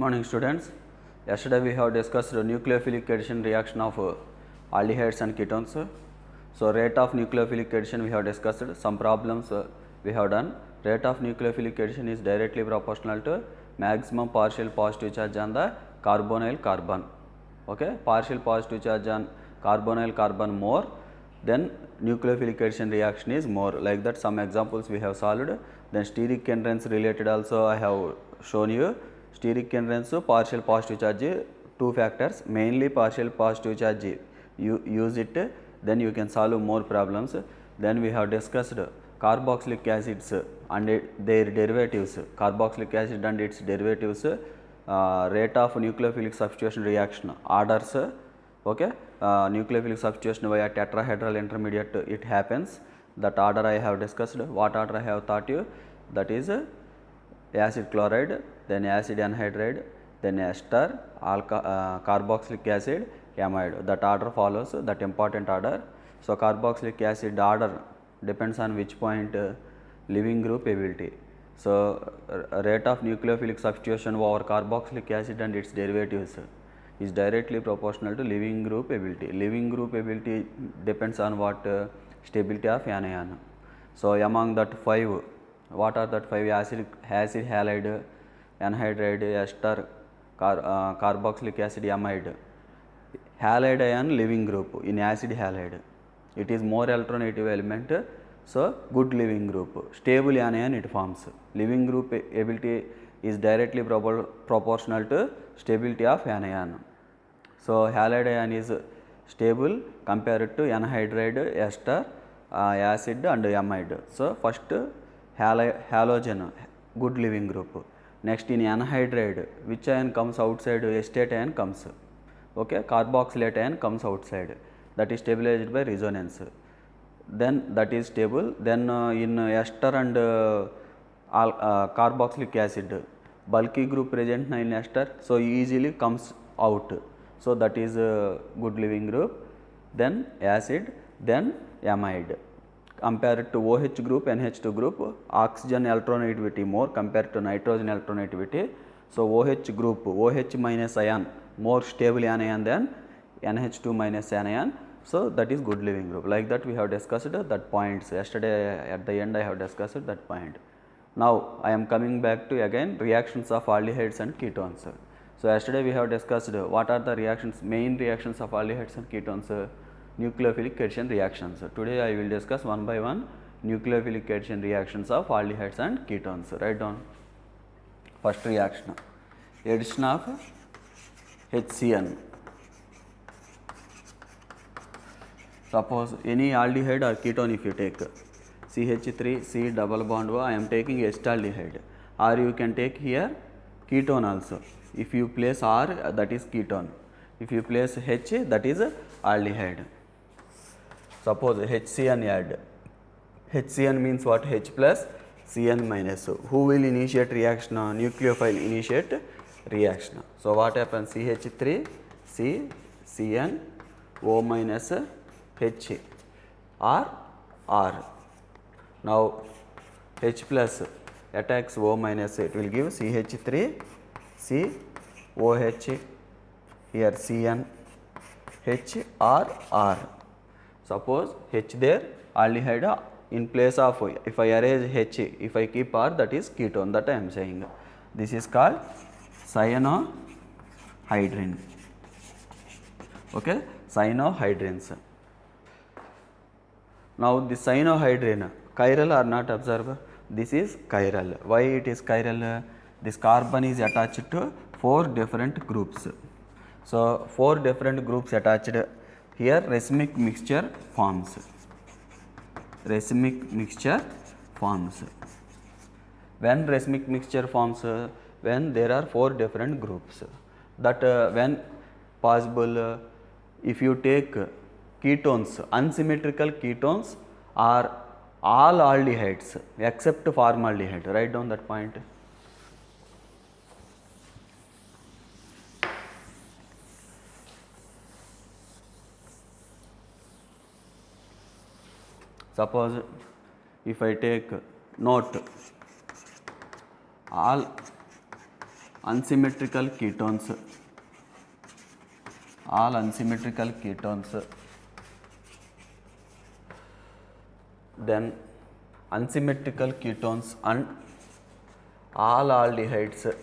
morning students. Yesterday we have discussed the nucleophilic addition reaction of aldehydes and ketones. So rate of nucleophilic addition we have discussed, some problems we have done. Rate of nucleophilic addition is directly proportional to maximum partial positive charge on the carbonyl carbon. Okay, partial positive charge on carbonyl carbon more, then nucleophilic addition reaction is more. Like that some examples we have solved. Then steric hindrance related also I have shown you. Steric hindrance partial positive charge, two factors, mainly partial positive charge, you use it, then you can solve more problems. Then we have discussed carboxylic acids and their derivatives, carboxylic acid and its derivatives, rate of nucleophilic substitution reaction orders. Okay, nucleophilic substitution via tetrahedral intermediate it happens, that order I have discussed. What order I have taught you, that is acid chloride, then acid anhydride, then ester, carboxylic acid, amide. That order follows, that important order. So carboxylic acid order depends on which point, leaving group ability. So rate of nucleophilic substitution over carboxylic acid and its derivatives is directly proportional to leaving group ability. Leaving group ability depends on what, stability of anion. So among that 5, what are that 5? Acid halide, anhydride, ester, carboxylic acid, amide. Halide ion leaving group in acid halide, it is more electronegative element, so good leaving group. Stable anion it forms. Leaving group ability is directly proportional to stability of anion. So halide ion is stable compared to anhydride, ester, acid and amide. So first halogen, good leaving group. Next in anhydride, which ion comes outside? Acetate ion comes. Okay, carboxylate ion comes outside, that is stabilized by resonance, then that is stable. Then in ester and carboxylic acid, bulky group present in ester, so easily comes out, so that is good leaving group. Then acid, then amide. Compared to OH group, NH2 group, oxygen electronegativity more compared to nitrogen electronegativity. So OH group, OH minus ion, more stable anion than NH2 minus anion. So that is good leaving group. Like that we have discussed that points. Yesterday at the end I have discussed that point. Now I am coming back to again reactions of aldehydes and ketones. So yesterday we have discussed what are the reactions, main reactions of aldehydes and ketones, nucleophilic addition reactions. Today I will discuss one by one nucleophilic addition reactions of aldehydes and ketones. Write down. First reaction, addition of HCN. Suppose any aldehyde or ketone if you take CH3, C double bond O, I am taking acetaldehyde, or you can take here ketone also. If you place R, that is ketone. If you place H, that is aldehyde. Suppose HCN add. HCN means what? H plus Cn minus. Who will initiate reaction? Nucleophile initiate reaction. So what happens? CH3, C, Cn, O minus H, R. Now H plus attacks O minus, it will give CH3, C, OH, here Cn, H, R. Suppose H there, aldehyde, in place of, if I arrange H, if I keep R, that is ketone, that I am saying. This is called cyanohydrin. Okay, cyanohydrins. Now this cyanohydrin, chiral or not, observe, this is chiral. Why it is chiral? This carbon is attached to 4 different groups. So 4 different groups attached, here racemic mixture forms. Racemic mixture forms. When racemic mixture forms, when there are 4 different groups, that when possible, if you take ketones, unsymmetrical ketones are all aldehydes except formaldehyde. Write down that point. Suppose if I take note, all unsymmetrical ketones, all unsymmetrical ketones, then unsymmetrical ketones and all aldehydes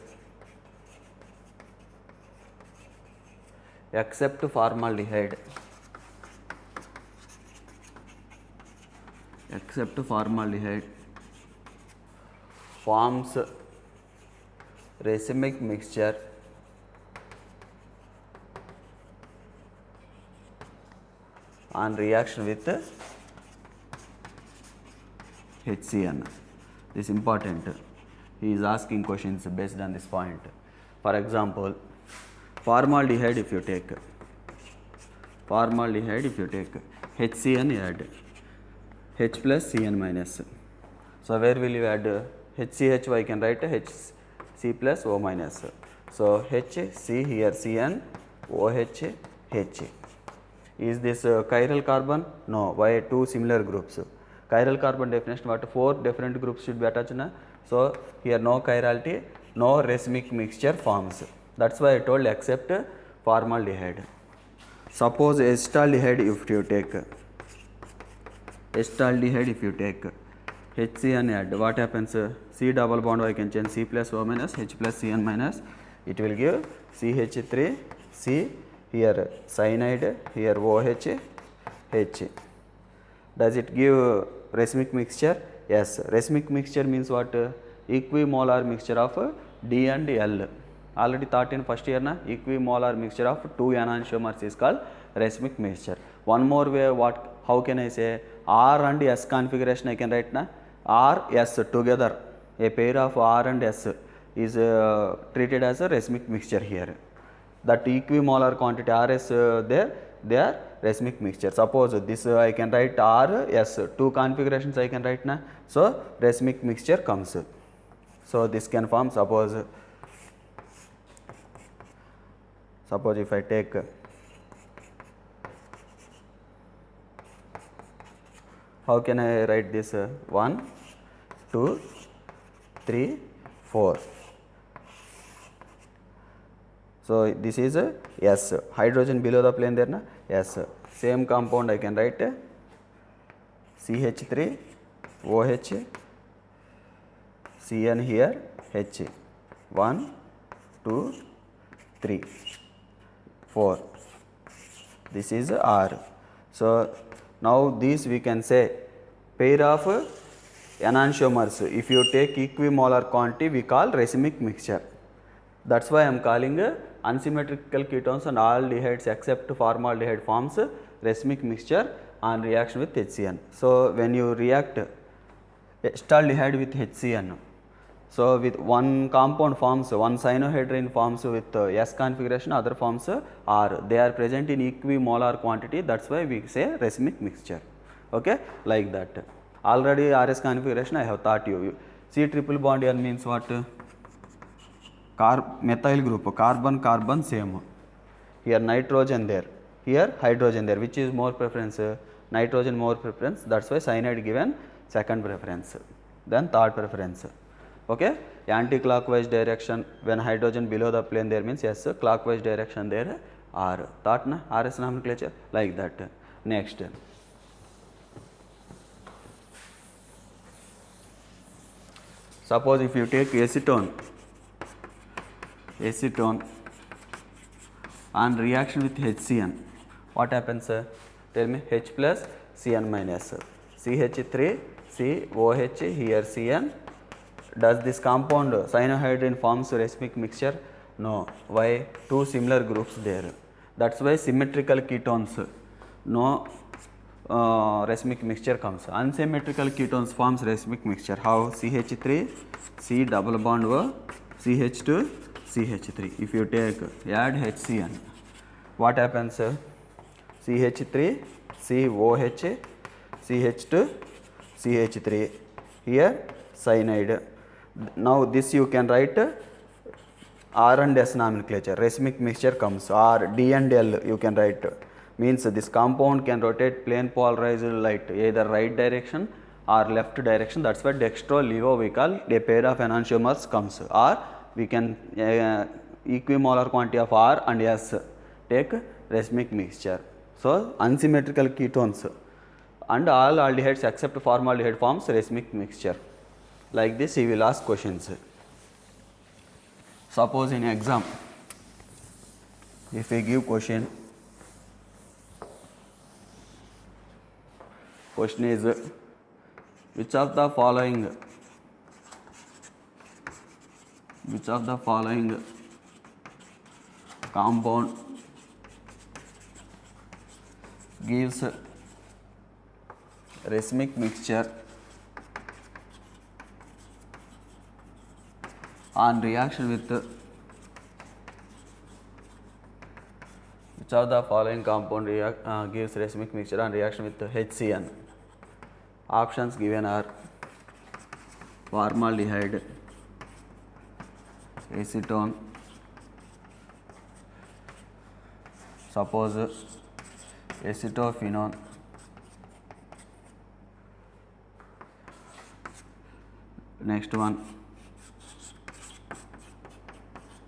except formaldehyde, forms racemic mixture on reaction with HCN. This is important. He is asking questions based on this point. For example, formaldehyde if you take HCN add H plus Cn minus. So where will you add HCH? I can write HC plus O minus. So HC here Cn OH H. Is this chiral carbon? No. Why? Two similar groups. Chiral carbon definition what? 4 different groups should be attached. So here no chirality, no racemic mixture forms. That's why I told except formaldehyde. Suppose acetaldehyde if you take HCN add, what happens? C double bond I can change C plus O minus H plus Cn minus. It will give CH3 C. Here cyanide, here OH H. Does it give racemic mixture? Yes. Racemic mixture means what? Equimolar mixture of D and L. Already taught in first year na, equimolar mixture of two enantiomers is called racemic mixture. One more way, what? How can I say? R and S configuration I can write na. R S together, a pair of R and S is treated as a racemic mixture here. That equimolar quantity RS there, they are racemic mixture. Suppose this I can write R S, two configurations I can write na. So racemic mixture comes. So this can form, suppose if I take how can I write this? 1, 2, 3, 4. So this is S. Hydrogen below the plane there na? S. Same compound I can write CH3 OH Cn here H. 1, 2, 3, 4. This is R. So now this we can say pair of enantiomers. If you take equimolar quantity, we call racemic mixture. That's why I am calling unsymmetrical ketones and aldehydes except formaldehyde forms racemic mixture on reaction with HCN. So when you react acetaldehyde with HCN, so with one compound forms, one cyanohydrine forms with S configuration, other forms R. They are present in equimolar quantity. That's why we say racemic mixture. Okay, like that. Already RS configuration I have taught you. C triple bond N means what? Methyl group, carbon carbon same. Here nitrogen there, here hydrogen there. Which is more preference? Nitrogen more preference. That's why cyanide given second preference, then third preference. Okay, anti-clockwise direction when hydrogen below the plane there means yes, clockwise direction there R. Thought na? RS nomenclature like that. Next, suppose if you take acetone on reaction with HCN, what happens? Tell me. H plus Cn minus CH3 C OH here Cn. Does this compound cyanohydrine forms racemic mixture? No. Why? Two similar groups there. That's why symmetrical ketones no racemic mixture comes. Unsymmetrical ketones forms racemic mixture. How? CH3 C double bond O CH2 CH3. If you take add HCN, what happens? CH3 COH CH2 CH3 here cyanide. Now this you can write R and S nomenclature. Racemic mixture comes. R D and L you can write. Means this compound can rotate plane polarized light either right direction or left direction. That's why dextro levo we call a pair of enantiomers comes, or we can equimolar quantity of R and S take racemic mixture. So, unsymmetrical ketones and all aldehydes except formaldehyde forms racemic mixture. Like this he will ask questions. Suppose in exam, if we give question is which of the following compound gives racemic mixture on reaction with which of the following compound gives racemic mixture on reaction with HCN. Options given are formaldehyde, acetone, suppose acetophenone, next one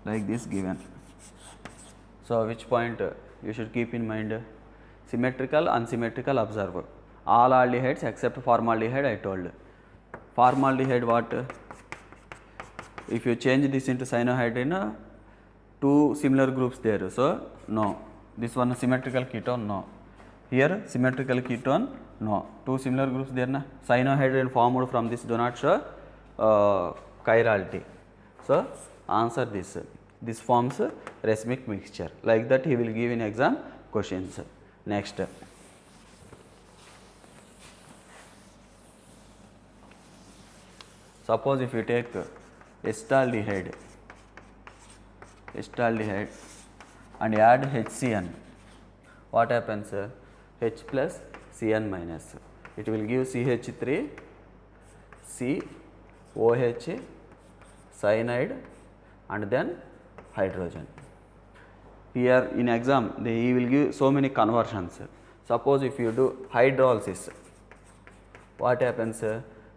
like this given. So, which point you should keep in mind? Symmetrical, unsymmetrical, observe. All aldehydes except formaldehyde I told. Formaldehyde what? If you change this into cyanohydrin, two similar groups there. So, no. This one symmetrical ketone, no. Here symmetrical ketone, no. Two similar groups there, na. Cyanohydrin formed from this do not show chirality. So, answer this. This forms racemic mixture. Like that he will give in exam questions. Next. Suppose if you take acetaldehyde and add HCN, what happens? H plus Cn minus. It will give CH3, C, OH, cyanide and then hydrogen. Here in exam he will give so many conversions. Suppose if you do hydrolysis, what happens?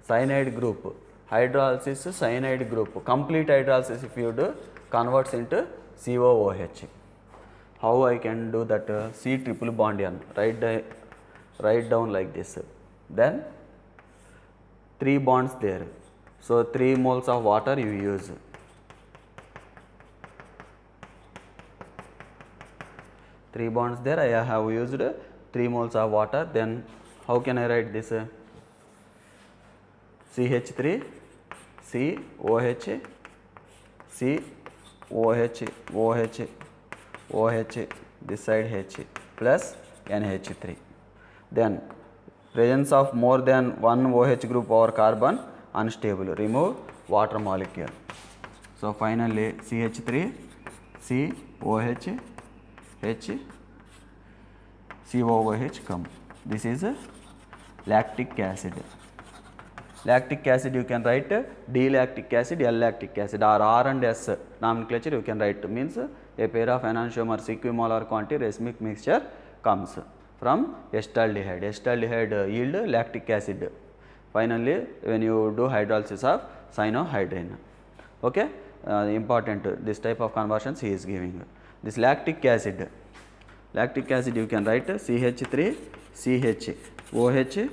Cyanide group, hydrolysis, cyanide group, complete hydrolysis if you do converts into COOH. How I can do that? C triple bond N, write down like this. Then 3 bonds there. So, 3 moles of water you use. Three bonds there, I have used 3 moles of water. Then how can I write this? CH3, C, OH, C, OH, OH, OH, this side H plus NH3. Then presence of more than one OH group over carbon unstable, remove water molecule. So, finally CH3, C, OH, H, COOH come. This is lactic acid. Lactic acid you can write D lactic acid, L lactic acid, or R and S nomenclature you can write, means a pair of enantiomers equimolar quantity racemic mixture comes from acetaldehyde. Acetaldehyde yield lactic acid. Finally, when you do hydrolysis of cyanohydrin. Okay, important this type of conversions he is giving. This lactic acid you can write CH3, CH, OH,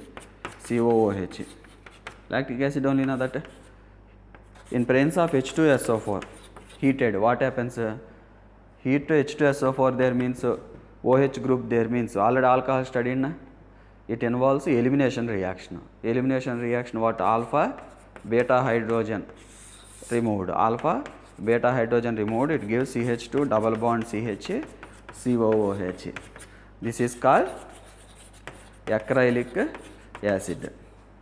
COOH. Lactic acid only, na, that in presence of H2SO4 heated, what happens? Heat to H2SO4 there means OH group there means already alcohol studied, na? It involves elimination reaction. Elimination reaction what? Alpha beta hydrogen removed. Alpha beta hydrogen removed, it gives CH2 double bond CH, COOH. This is called acrylic acid.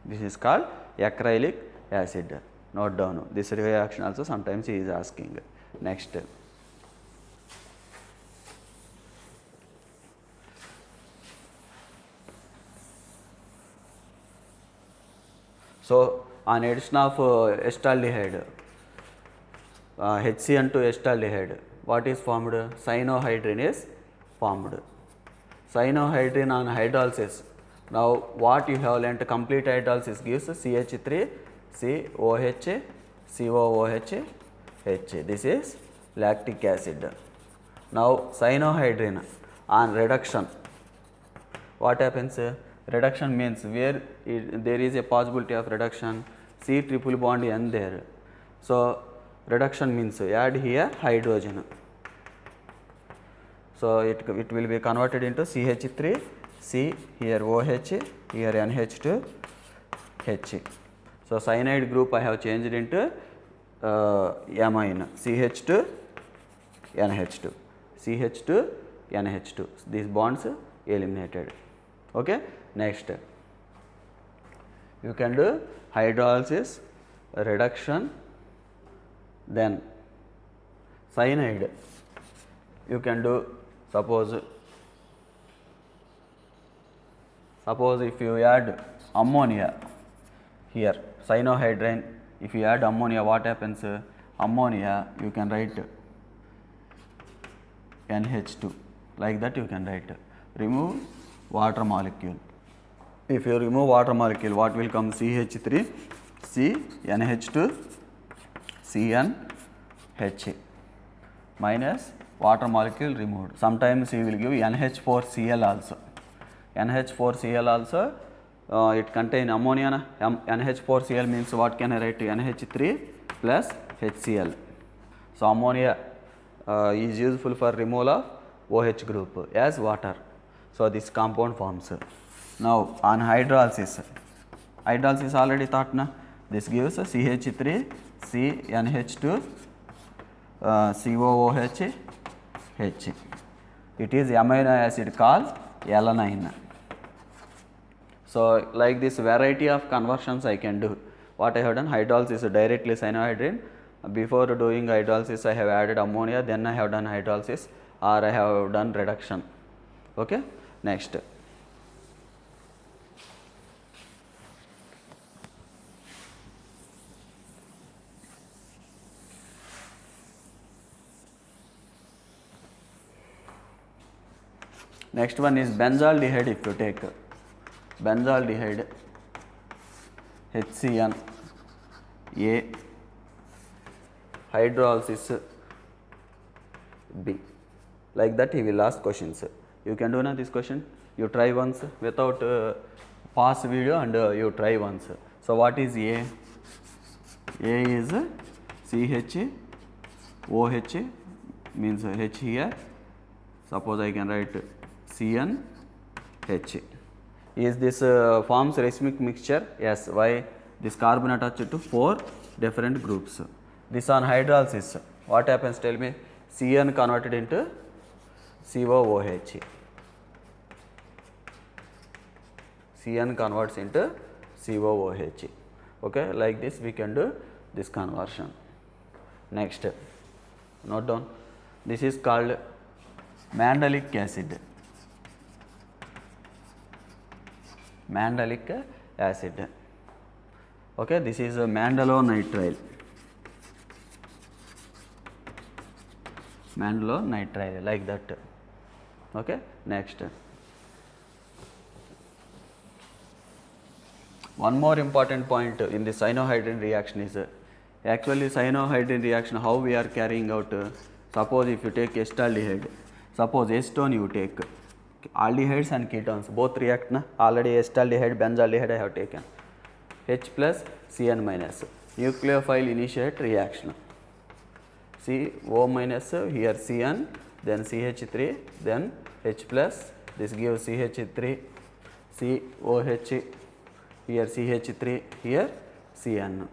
This is called acrylic acid. Note down. This reaction also sometimes he is asking. Next. So, on addition of acetaldehyde, HCN to acetaldehyde, what is formed? Cyanohydrin is formed. Cyanohydrin on hydrolysis. Now, what you have learnt, complete hydrolysis gives CH3, COH, COOH, H. This is lactic acid. Now cyanohydrin on reduction, what happens? Reduction means where there is a possibility of reduction, C triple bond N there. So reduction means add here hydrogen. So it will be converted into CH3, C, here OH, here NH2, H. So cyanide group I have changed into amine, CH2, NH2, CH2, NH2. These bonds eliminated. Okay. Next, you can do hydrolysis, reduction, then cyanide. You can do, suppose if you add ammonia here, cyanohydrin, if you add ammonia, what happens? Ammonia, you can write NH2, like that you can write. Remove water molecule. If you remove water molecule, what will come? CH3, C, NH2, Cn, H minus water molecule removed. Sometimes you will give NH4Cl also. NH4Cl also, it contain ammonia. NH4Cl means what can I write? NH3 plus HCl. So ammonia is useful for removal of OH group as water. So this compound forms. Now on hydrolysis already thought na, this gives CH3, C, NH2, COOH, H. It is amino acid called alanine. So like this variety of conversions I can do. What I have done, hydrolysis directly cyanohydrin. Before doing hydrolysis I have added ammonia, then I have done hydrolysis, or I have done reduction. Okay. Next, next one is benzaldehyde. If you take benzaldehyde, HCN, A, hydrolysis, B. Like that he will ask questions. You can do now this question. You try once without pause video and you try once. So what is A? A is CH, OH means H here. Suppose I can write Cn, H. Is this forms racemic mixture? Yes. Why? This carbon attached to 4 different groups. This on hydrolysis. What happens? Tell me. Cn converted into COOH. Cn converts into COOH. Okay, like this we can do this conversion. Next, note down. This is called mandelic acid. Mandelic acid. Okay, this is a mandalonitrile. Mandalonitrile, like that. Okay, next. One more important point in the cyanohydrin reaction is actually cyanohydrin reaction how we are carrying out. Suppose if you take acetaldehyde, suppose acetone you take, aldehydes and ketones both react na, already acetaldehyde, benzaldehyde I have taken, H plus Cn minus, nucleophile initiate reaction, CO minus here Cn, then CH3, then H plus, this gives CH3, COH, here CH3, here Cn.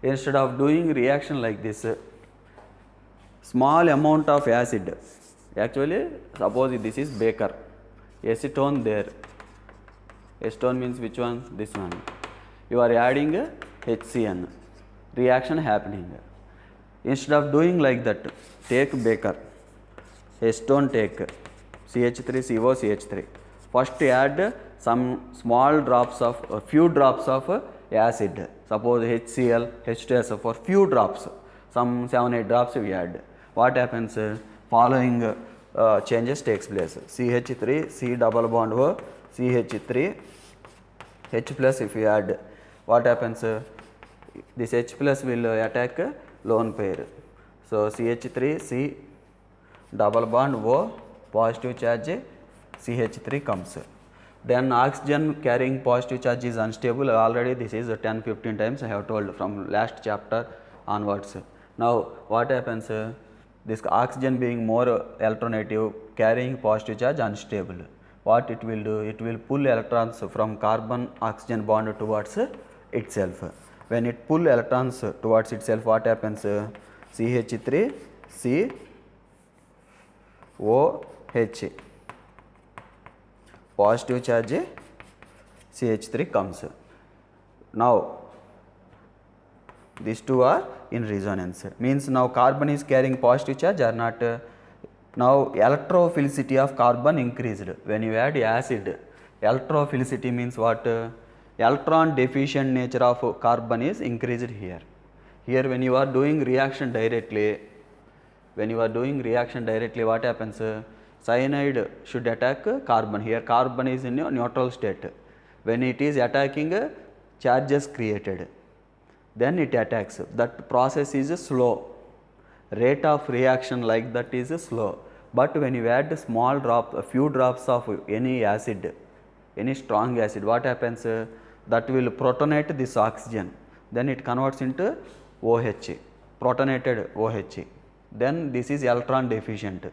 Instead of doing reaction like this, small amount of acid, actually suppose this is beaker, acetone there, acetone means which one? This one. You are adding HCN, reaction happening. Instead of doing like that, take beaker, acetone take, CH3CO, CH3. First add some small drops of, a few drops of acid, suppose HCl, H2SO for few drops, some 7-8 drops we add. What happens? Following changes takes place. CH3, C double bond O, CH3, H plus if you add, what happens? This H plus will attack lone pair. So CH3 C double bond O, positive charge CH3 comes. Then oxygen carrying positive charge is unstable. Already this is 10-15 times I have told from last chapter onwards. Now what happens? This oxygen being more electronegative, carrying positive charge, unstable. What it will do? It will pull electrons from carbon oxygen bond towards itself. When it pull electrons towards itself, what happens? CH3 C OH, positive charge CH3 comes. Now these two are in resonance, means now carbon is carrying positive charge or not. Now electrophilicity of carbon increased. When you add acid, electrophilicity means what? Electron deficient nature of carbon is increased here. Here when you are doing reaction directly, what happens? Cyanide should attack carbon. Here carbon is in a neutral state. When it is attacking, charges created, then it attacks. That process is slow. Rate of reaction like that is slow. But when you add small drop, a few drops of any acid, any strong acid, what happens? That will protonate this oxygen. Then it converts into OH, protonated OH. Then this is electron deficient,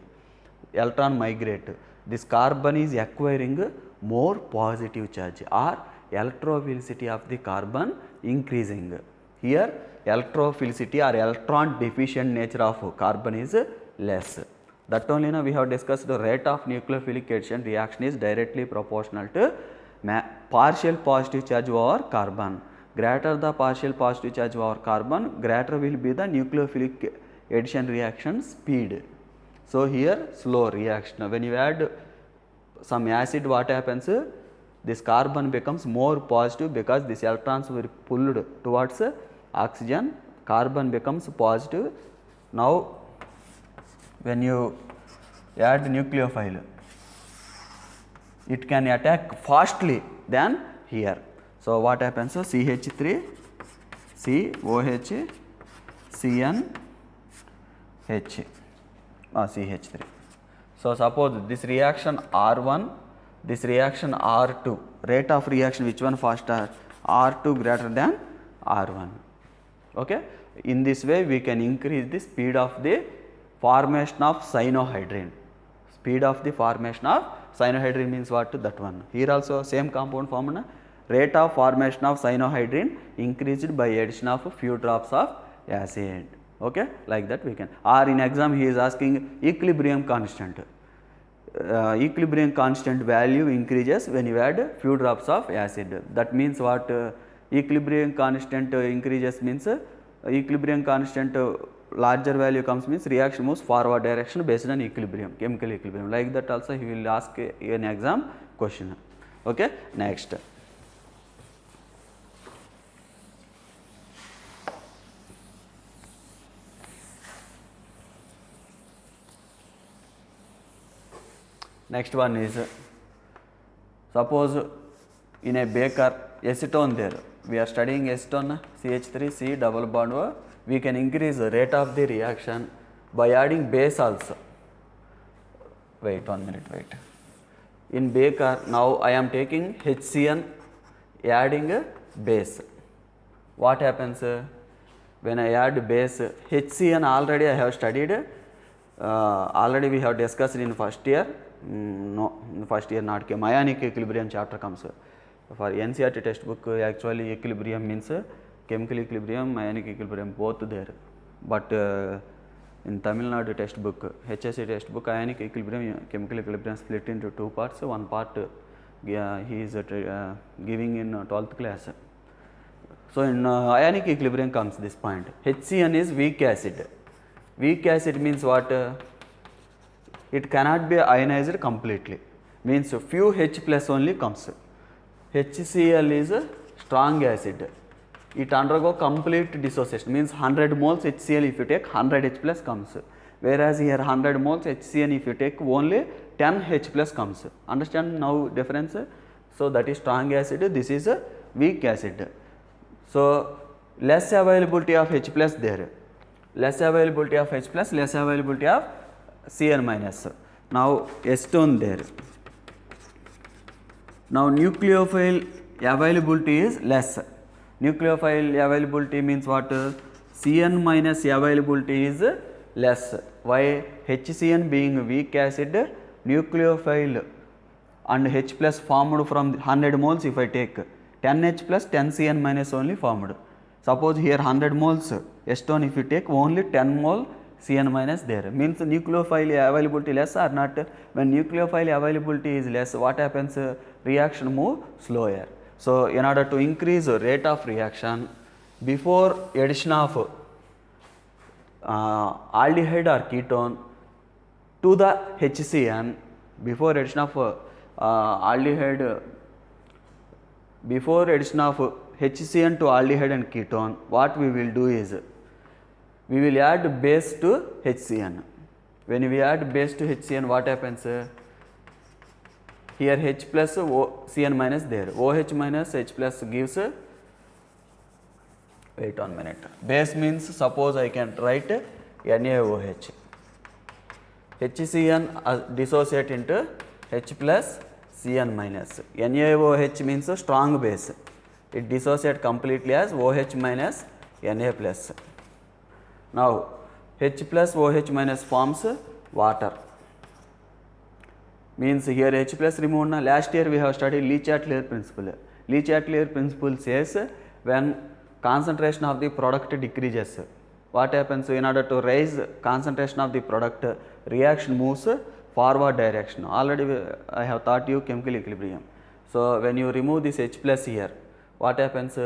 electron migrate. This carbon is acquiring more positive charge, or electrophilicity of the carbon increasing. Here electrophilicity or electron deficient nature of carbon is less. That only now we have discussed the rate of nucleophilic addition reaction is directly proportional to partial positive charge over carbon. Greater the partial positive charge over carbon, greater will be the nucleophilic addition reaction speed. So here slow reaction. When you add some acid, what happens? This carbon becomes more positive because these electrons were pulled towards oxygen, carbon becomes positive. Now when you add nucleophile, it can attack fastly than here. So what happens? CH3 COH CnH CH3. So suppose this reaction R1, this reaction R2, rate of reaction which one faster? R2 greater than R1. Okay. In this way we can increase the speed of the formation of cyanohydrin. Speed of the formation of cyanohydrin means what? That one. Here also same compound formula. Rate of formation of cyanohydrin increased by addition of a few drops of acid. Okay, like that we can. Or in exam he is asking equilibrium constant. Equilibrium constant value increases when you add few drops of acid. That means what? Equilibrium constant increases means equilibrium constant larger value comes means reaction moves forward direction based on equilibrium, chemical equilibrium. Like that also he will ask in exam question. Okay, next. Next one is, suppose in a beaker acetone there, we are studying acetone CH3C double bond O, we can increase the rate of the reaction by adding base also. Wait 1 minute, wait. In beaker now I am taking HCN adding a base. What happens when I add base? HCN already I have studied, already we have discussed in first year. No, first year not came. Ionic equilibrium chapter comes. For NCERT textbook actually equilibrium means chemical equilibrium, ionic equilibrium both there. But in Tamil Nadu textbook, HSC textbook, ionic equilibrium, chemical equilibrium split into two parts. One part he is giving in 12th class. So in ionic equilibrium comes this point. HCN is weak acid. Weak acid means what? It cannot be ionized completely, means few H plus only comes. HCl is a strong acid, it undergo complete dissociation, means 100 moles HCl if you take 100 H plus comes, whereas here 100 moles HCl if you take only 10 H plus comes. Understand now difference? So that is strong acid, this is a weak acid. So less availability of H plus there. less availability of H plus, less availability of Cn minus. Now acetone there. Now nucleophile availability is less. Nucleophile availability means what? Cn minus availability is less. Why? HCN being weak acid, nucleophile and H plus formed from 100 moles. If I take 10H plus 10 Cn minus only formed. Suppose here 100 moles acetone, if you take only 10 mole Cn minus there, means nucleophile availability less or not. When nucleophile availability is less, what happens? Reaction move slower. So in order to increase rate of reaction, before addition of aldehyde or ketone to the HCN, before addition of aldehyde, before addition of HCN to aldehyde and ketone, what we will do is, we will add base to HCN. When we add base to HCN, what happens? Here H plus Cn minus there, OH minus H plus gives, wait 1 minute, base means suppose I can write NaOH. HCN dissociate into H plus Cn minus. NaOH means a strong base. It dissociate completely as OH minus Na plus. Now H plus OH minus forms water. Means here H plus removed. Last year we have studied Le-Chatelier principle. Le-Chatelier principle says when concentration of the product decreases, what happens? In order to raise concentration of the product, reaction moves forward direction. Already I have taught you chemical equilibrium. So when you remove this H plus here, what happens?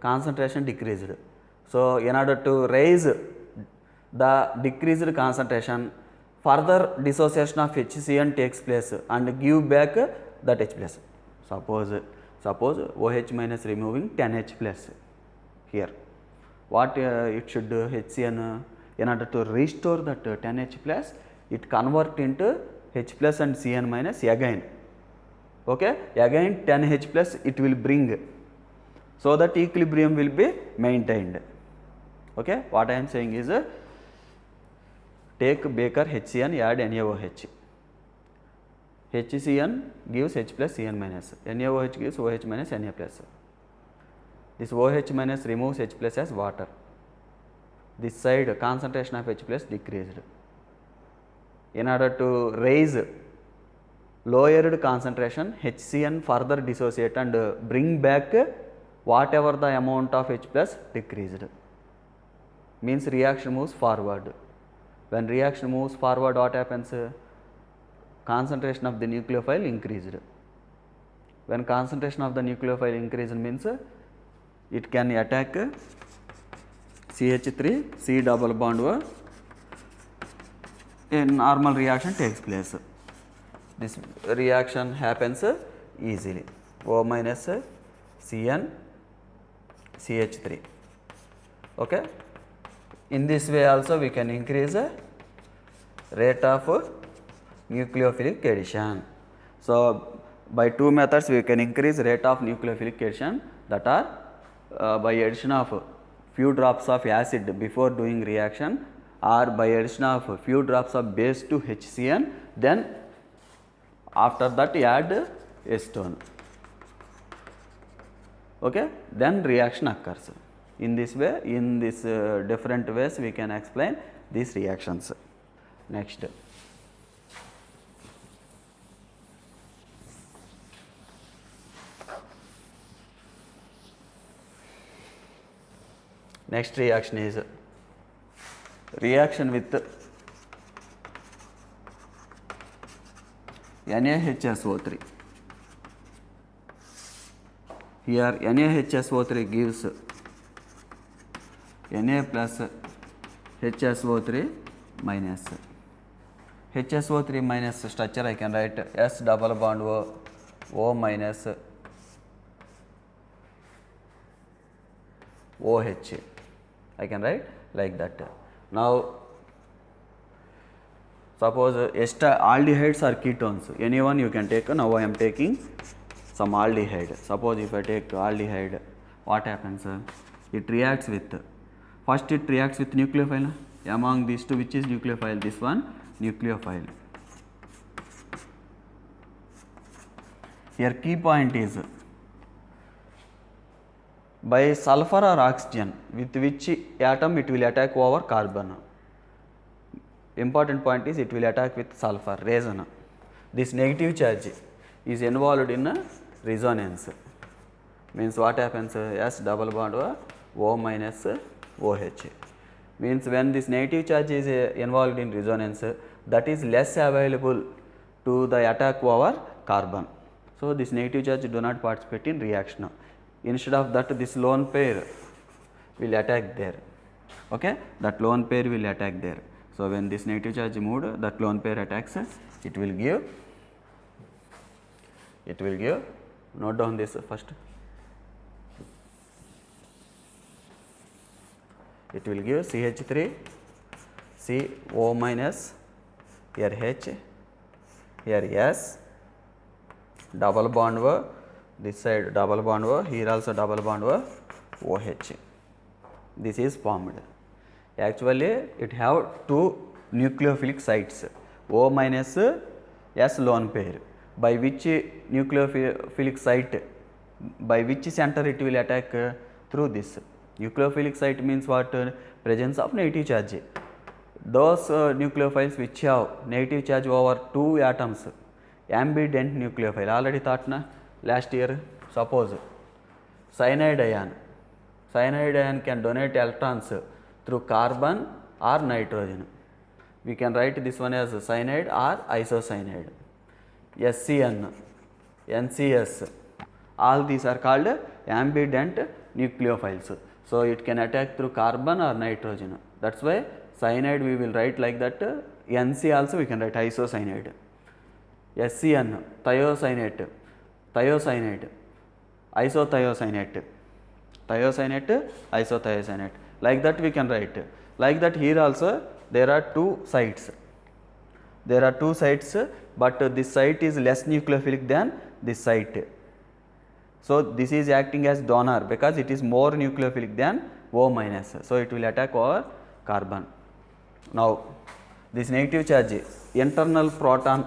Concentration decreased. So in order to raise the decreased concentration, further dissociation of HCN takes place and give back that H plus. Suppose OH minus removing 10H plus here. What it should do? HCN, in order to restore that 10H plus, it convert into H plus and Cn minus again. Okay, again 10H plus it will bring, so that equilibrium will be maintained. Okay, what I am saying is, take Baker HCN, add NaOH. HCN gives H plus Cn minus, NaOH gives OH minus Na plus. This OH minus removes H plus as water. This side concentration of H plus decreased. In order to raise lowered concentration, HCN further dissociate and bring back whatever the amount of H plus decreased. Means reaction moves forward. When reaction moves forward, what happens? Concentration of the nucleophile increased. When concentration of the nucleophile increased means it can attack CH3, C double bond O. A normal reaction takes place. This reaction happens easily. O minus Cn CH3. Okay. In this way also we can increase rate of nucleophilic addition. So by two methods we can increase rate of nucleophilic addition, that are by addition of few drops of acid before doing reaction, or by addition of few drops of base to HCN, then after that add acetone. Okay, then reaction occurs. In this way, in this different ways we can explain these reactions. Next. Next reaction is reaction with NaHSO3. Here NaHSO3 gives Na plus HSO3 minus. HSO3 minus structure I can write S double bond O minus OH. I can write like that. Now suppose aldehydes or ketones, anyone you can take. Now I am taking some aldehyde. Suppose if I take aldehyde, what happens? It reacts with, first it reacts with nucleophile. Among these two, which is nucleophile? This one, nucleophile. Here key point is by sulfur or oxygen, with which atom it will attack over carbon. Important point is it will attack with sulfur. Reason, this negative charge is involved in resonance. Means what happens? S double bond O minus OH. Means when this negative charge is involved in resonance, that is less available to the attack over carbon. So, this negative charge do not participate in reaction. Instead of that, this lone pair will attack there. Okay, that lone pair will attack there. So, when this negative charge moved, that lone pair attacks, it will give, note down this first, it will give CH3, CO minus, here H, here S, double bond O, this side double bond O, here also double bond O, OH. This is formed. Actually, it have two nucleophilic sites, O minus S lone pair, by which nucleophilic site, by which center it will attack? Through this. Nucleophilic site means what? Presence of negative charge. Those nucleophiles which have negative charge over two atoms, ambident nucleophile, already thought na last year. Suppose cyanide ion can donate electrons through carbon or nitrogen. We can write this one as cyanide or isocyanide. SCN, NCS, all these are called ambident nucleophiles. So, it can attack through carbon or nitrogen. That is why cyanide we will write like that. NC also we can write isocyanide. SCN, thiocyanate, isothiocyanate, isothiocyanate, like that we can write. Like that here also there are two sites. But this site is less nucleophilic than this site. So, this is acting as donor because it is more nucleophilic than O minus. So, it will attack over carbon. Now, this negative charge, internal proton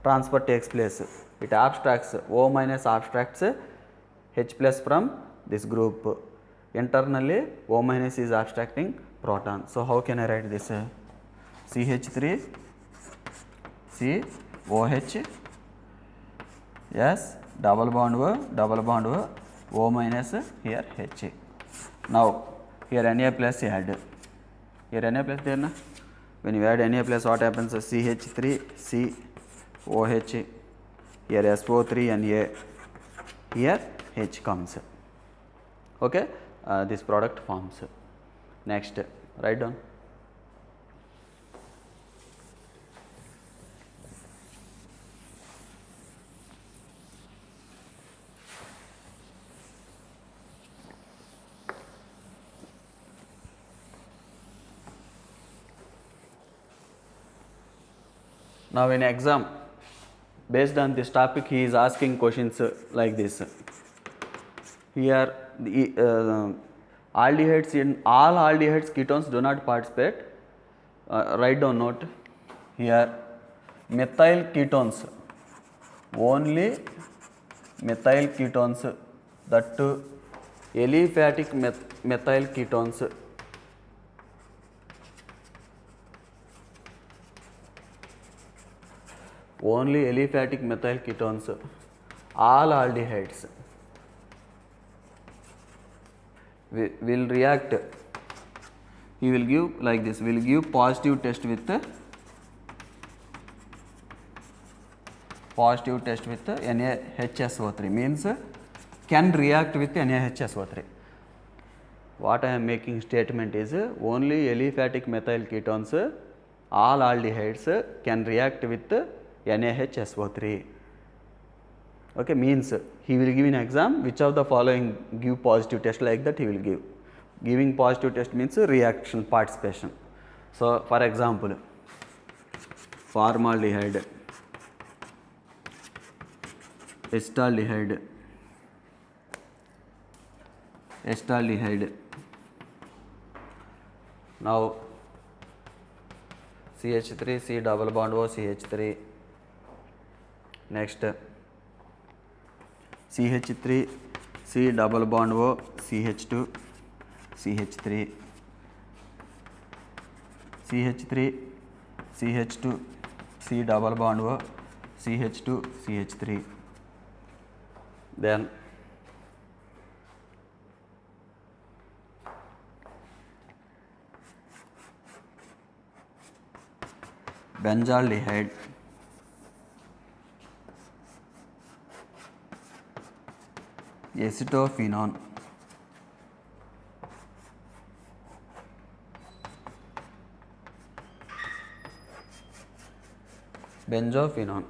transfer takes place. It abstracts, O minus abstracts H plus from this group. Internally, O minus is abstracting proton. So, how can I write this? CH3, COH, yes, double bond O minus, here H. Now, here Na plus add. Here Na plus there na? When you add Na plus, what happens? CH3, COH, here SO3 Na, here H comes. Okay, this product forms. Next, write down. Now, in exam, based on this topic, he is asking questions like this. Here, the aldehydes, in all aldehydes, ketones do not participate. Write down note here, methyl ketones, only methyl ketones, that too aliphatic methyl ketones, only aliphatic methyl ketones, all aldehydes will react. He will give like this, will give positive test with NaHSO3, means can react with NaHSO3. What I am making statement is only aliphatic methyl ketones, all aldehydes can react with NaHSO3. Okay, means he will give in exam which of the following give positive test, like that he will give. Giving positive test means reaction participation. So, for example, formaldehyde, acetaldehyde, now CH3 C double bond O CH3. Next CH3 C double bond O CH2 CH3. CH3 CH2 C double bond O CH2 CH3. Then benzaldehyde, acetophenone, benzophenone.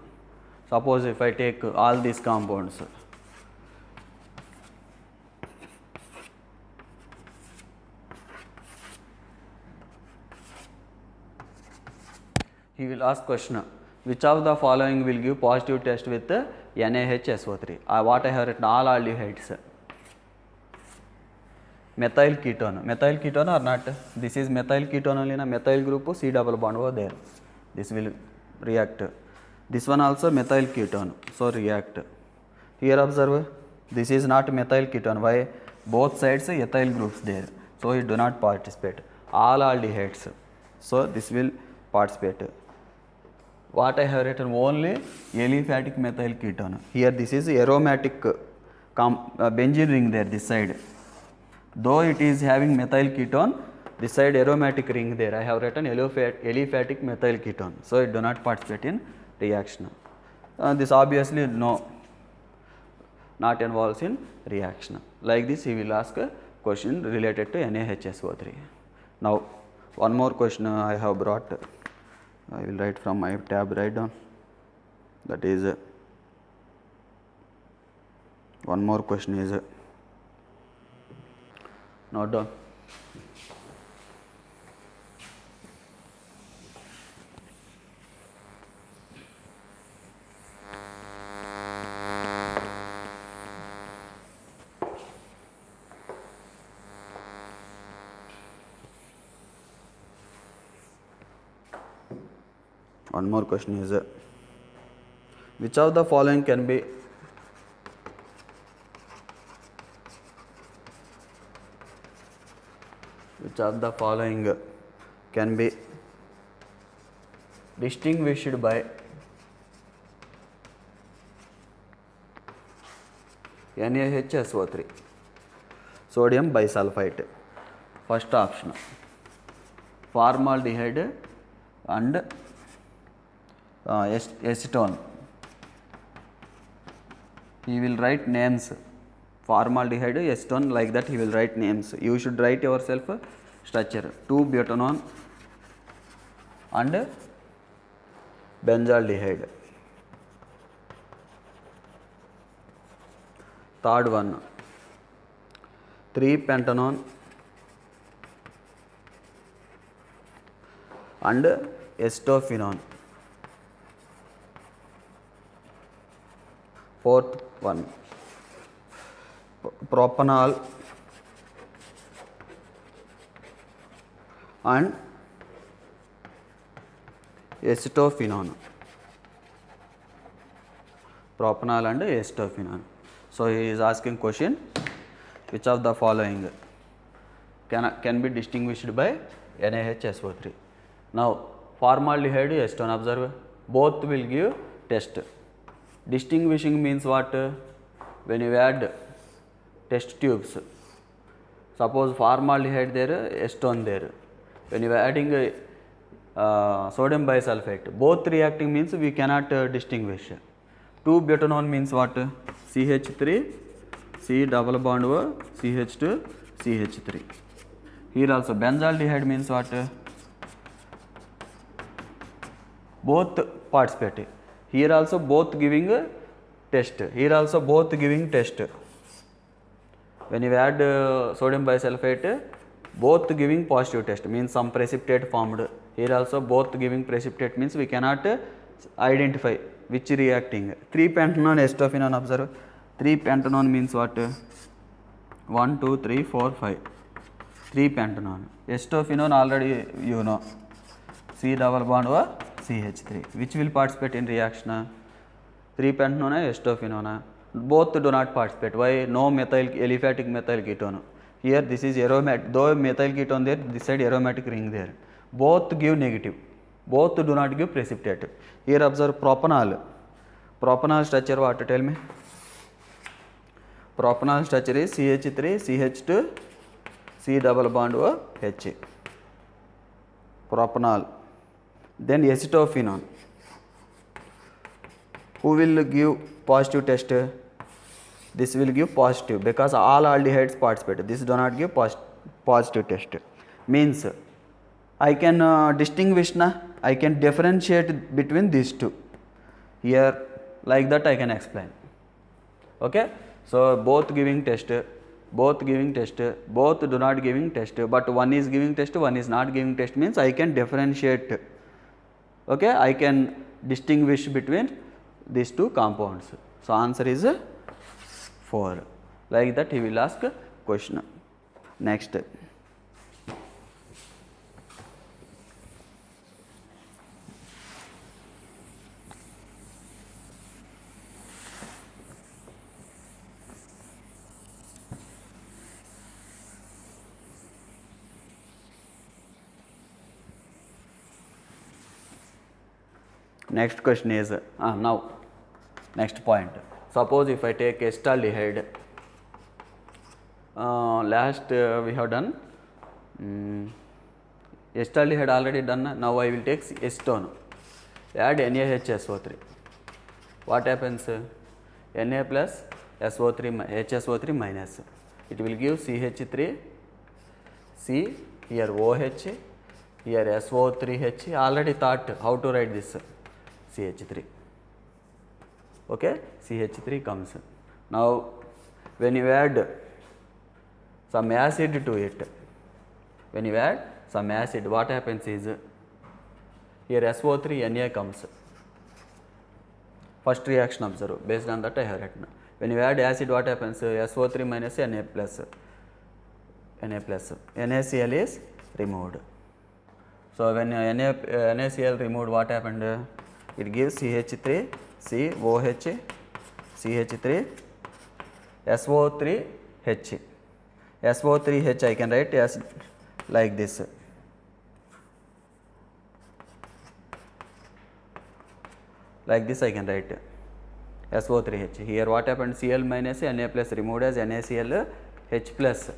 Suppose if I take all these compounds, he will ask question, which of the following will give positive test with NaHSO3? What I have written, all aldehydes. Methyl ketone or not? This is methyl ketone only, na methyl group C double bond over there. This will react. This one also methyl ketone, so react. Here observe, this is not methyl ketone. Why? Both sides ethyl groups there, so it do not participate. All aldehydes, so this will participate. What I have written, only aliphatic methyl ketone. Here this is aromatic benzene ring there, this side. Though it is having methyl ketone, this side aromatic ring there, I have written aliphatic methyl ketone, so it do not participate in reaction. This obviously no, not involves in reaction. Like this he will ask a question related to NaHSO3. Now one more question I have brought. I will write from my tab, write down. That is one more question is note down. One more question is which of the following can be distinguished by NaHSO3? Sodium bisulfite. First option, formaldehyde and acetone. He will write names, formaldehyde, acetone, like that he will write names. You should write yourself structure, 2-butanone and benzaldehyde. Third one, 3-pentanone and acetophenone. Fourth one, propanol and acetophenone. Propanol and acetophenone. So he is asking question, which of the following can be distinguished by NaHSO3? Now formaldehyde, acetone, observe, both will give test. Distinguishing means what? When you add test tubes, suppose formaldehyde there, acetone there, when you are adding sodium bisulfite, both reacting means we cannot distinguish. 2-butanone means what? CH3 C double bond O CH2 CH3. Here also benzaldehyde means what? Both participate. Here also both giving test. Here also both giving test. When you add sodium bisulfite, both giving positive test, means some precipitate formed. Here also both giving precipitate, means we cannot identify which reacting. 3-pentanone acetophenone, observe. 3-pentanone means what? 1, 2, 3, 4, 5. 3-pentanone. Acetophenone already you know. C double bond or CH3. Which will participate in reaction? 3-pentanone, acetophenone. Both do not participate. Why? No methyl aliphatic methyl ketone. Here this is aromatic. Though methyl ketone there, this side aromatic ring there. Both give negative. Both do not give precipitate. Here observe propanol. Propanol structure what? Tell me. Propanol structure is CH3, CH2, C double bond O H. Propanol. Then acetophenone. Who will give positive test? This will give positive because all aldehydes participate. This do not give positive test. Means I can distinguish na. I can differentiate between these two. Here like that I can explain. Okay. So both giving test, both do not giving test, but one is giving test, one is not giving test, means I can differentiate. Okay, I can distinguish between these two compounds. So answer is 4. Like that he will ask question. Next. Next question is now next point. Suppose if I take acetaldehyde, last we have done acetaldehyde already done. Now I will take acetone, add NaHSO3. What happens? Na plus SO3 HSO3 minus. It will give CH3, C, here OH, here SO3H. Already thought how to write this. CH3. Okay, CH3 comes. Now when you add some acid to it, what happens is here SO3 Na comes. First reaction observe, based on that I have written. When you add acid, what happens? SO3 minus Na plus. NaCl is removed. So when NaCl removed, what happened? It gives CH3, C, OH, CH3, SO3H. SO3H I can write as like this. Like this I can write SO3H. Here what happened? Cl minus Na plus removed as NaCl H plus.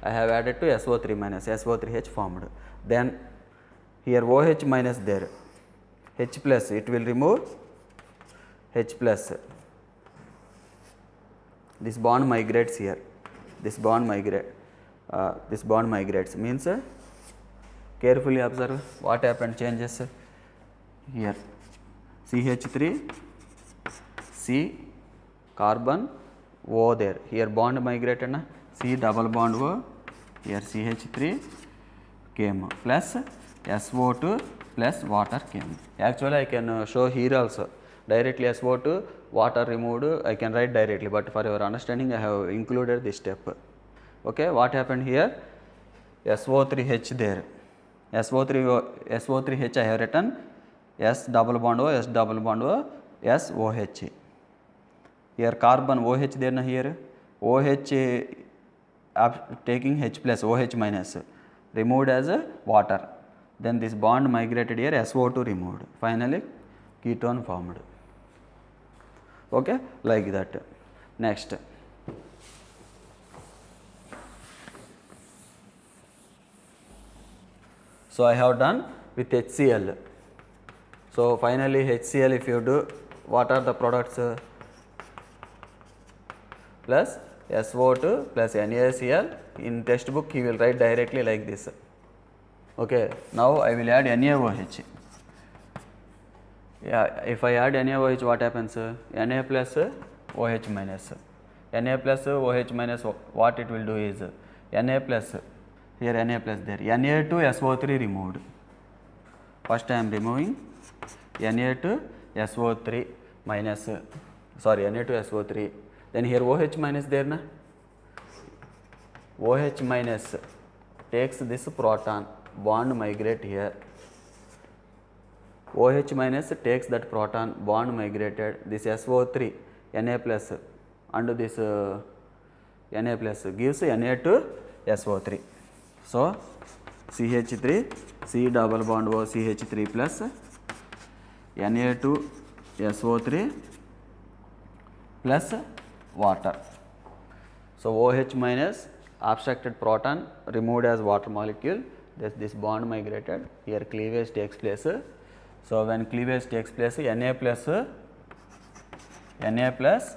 I have added to SO3 minus, SO3H formed. Then here OH minus there. H plus, it will remove H plus. This bond migrates here. This bond migrates means carefully observe what happened, changes here. CH3, C, carbon, O there. Here bond migrated na, C double bond O, here CH3 came plus SO2 plus water came. Actually I can show here also directly SO2 water removed I can write directly, but for your understanding I have included this step. Okay, what happened here? SO3H there. SO3H I have written S double bond O, S double bond O, SOH. Here carbon OH there na, here OH taking H plus, OH minus removed as water. Then this bond migrated here, SO2 removed. Finally ketone formed. Okay, like that. Next. So I have done with HCl. So finally HCl if you do, what are the products? Plus SO2 plus NaCl. In textbook he will write directly like this. Okay, now I will add NaOH. Yeah, if I add NaOH, what happens? Na plus OH minus. Na plus OH minus, what it will do is Na plus, here Na plus there, Na to SO3 removed. First I am removing Na to SO3 minus, sorry, Na to SO3. Then here OH minus there na. OH minus takes this proton, bond migrate here. OH minus takes that proton, bond migrated, this SO3 Na plus and this Na plus gives Na to SO3. So, CH3 C double bond O CH3 plus Na to SO3 plus water. So, OH minus abstracted proton removed as water molecule, this bond migrated, here cleavage takes place. So, when cleavage takes place, Na plus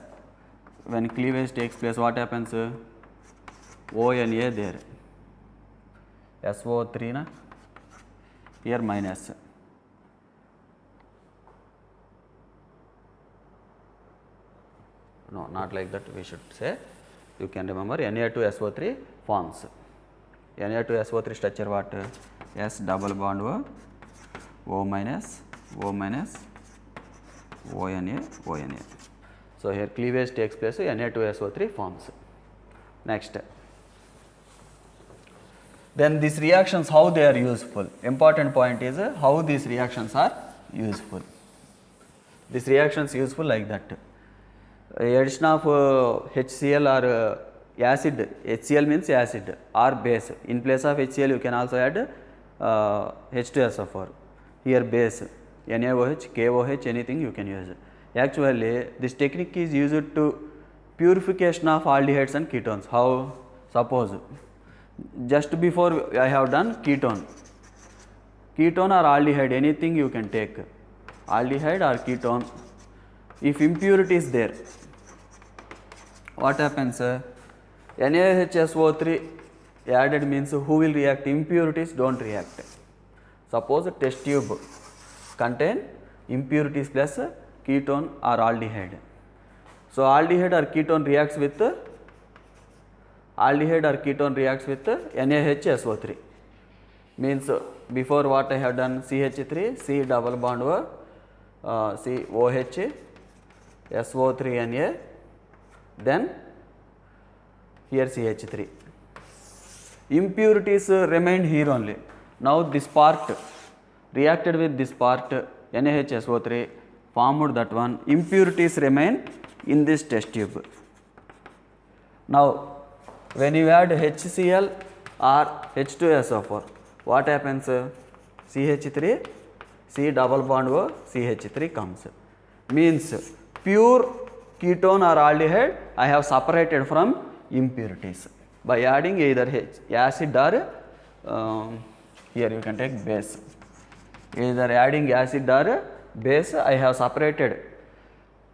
when cleavage takes place, what happens? ONA there, SO3 na, here minus. No, not like that, we should say. You can remember Na2SO3 forms. Na2SO3 structure what? S double bond O minus, ONA. So, here cleavage takes place, Na2SO3 forms. Next. Then these reactions, how they are useful? Important point is how these reactions are useful. This reaction is useful like that. Addition of HCl or acid, HCl means acid or base. In place of HCl you can also add H2SO4. Here base, NaOH, KOH, anything you can use. Actually this technique is used to purification of aldehydes and ketones. How? Suppose just before I have done ketone or aldehyde, anything you can take, aldehyde or ketone. If impurity is there, what happens? NaHSO3 added means who will react? Impurities don't react. Suppose a test tube contain impurities plus ketone or aldehyde. So, aldehyde or ketone reacts with NaHSO3. Means before what I have done, CH3, C double bond C OH, SO3 Na, then here CH3. Impurities remained here only. Now this part reacted with this part, NaHSO3 formed that one, impurities remain in this test tube. Now when you add HCl or H2SO4, what happens? CH3, C double bond O, CH3 comes. Means pure ketone or aldehyde I have separated from impurities by adding either acid or here you can take base. Either adding acid or base, I have separated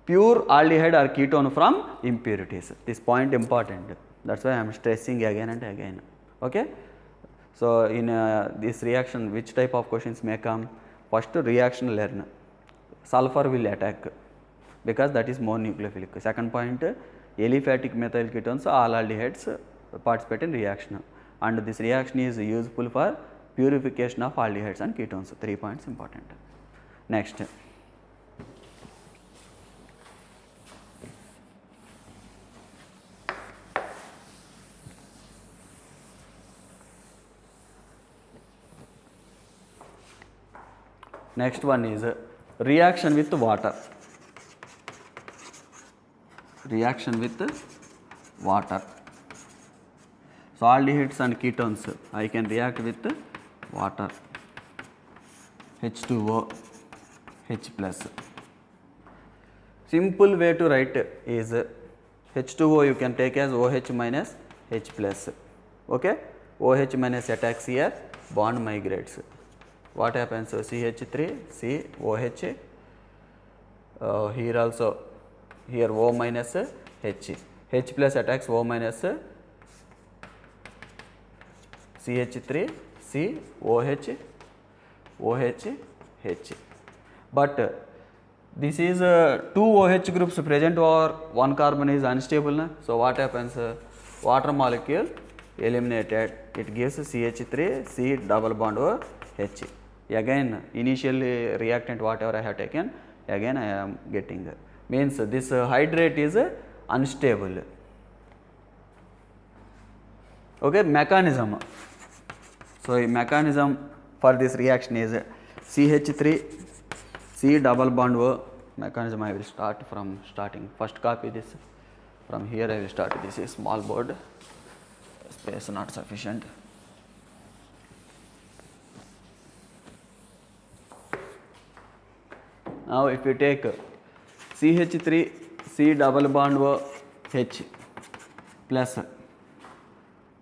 pure aldehyde or ketone from impurities. This point important. That's why I am stressing again and again. Okay. So in this reaction, which type of questions may come? First, reaction learn. Sulfur will attack because that is more nucleophilic. Second point, aliphatic methyl ketones, all aldehydes participate in reaction, and this reaction is useful for purification of aldehydes and ketones. 3 points important. Next. Next one is reaction with water. Reaction with water. So aldehydes and ketones, I can react with water. H2O, H plus. Simple way to write is H2O you can take as OH minus H plus. Okay? OH minus attacks here, bond migrates. What happens? CH3, C, OH, here also, here O minus H. H plus attacks O minus CH3, C, OH, OH, H. But this is 2 OH groups present or 1 carbon is unstable. Na? So what happens? Water molecule eliminated, it gives CH3, C double bond O, H. Again initially reactant whatever I have taken, again I am getting. Means this hydrate is unstable. Okay, mechanism. So mechanism for this reaction is CH3, C double bond O mechanism. I will start from starting. First copy this. From here I will start. This is small board. Space not sufficient. Now if we take CH3 C double bond O H plus,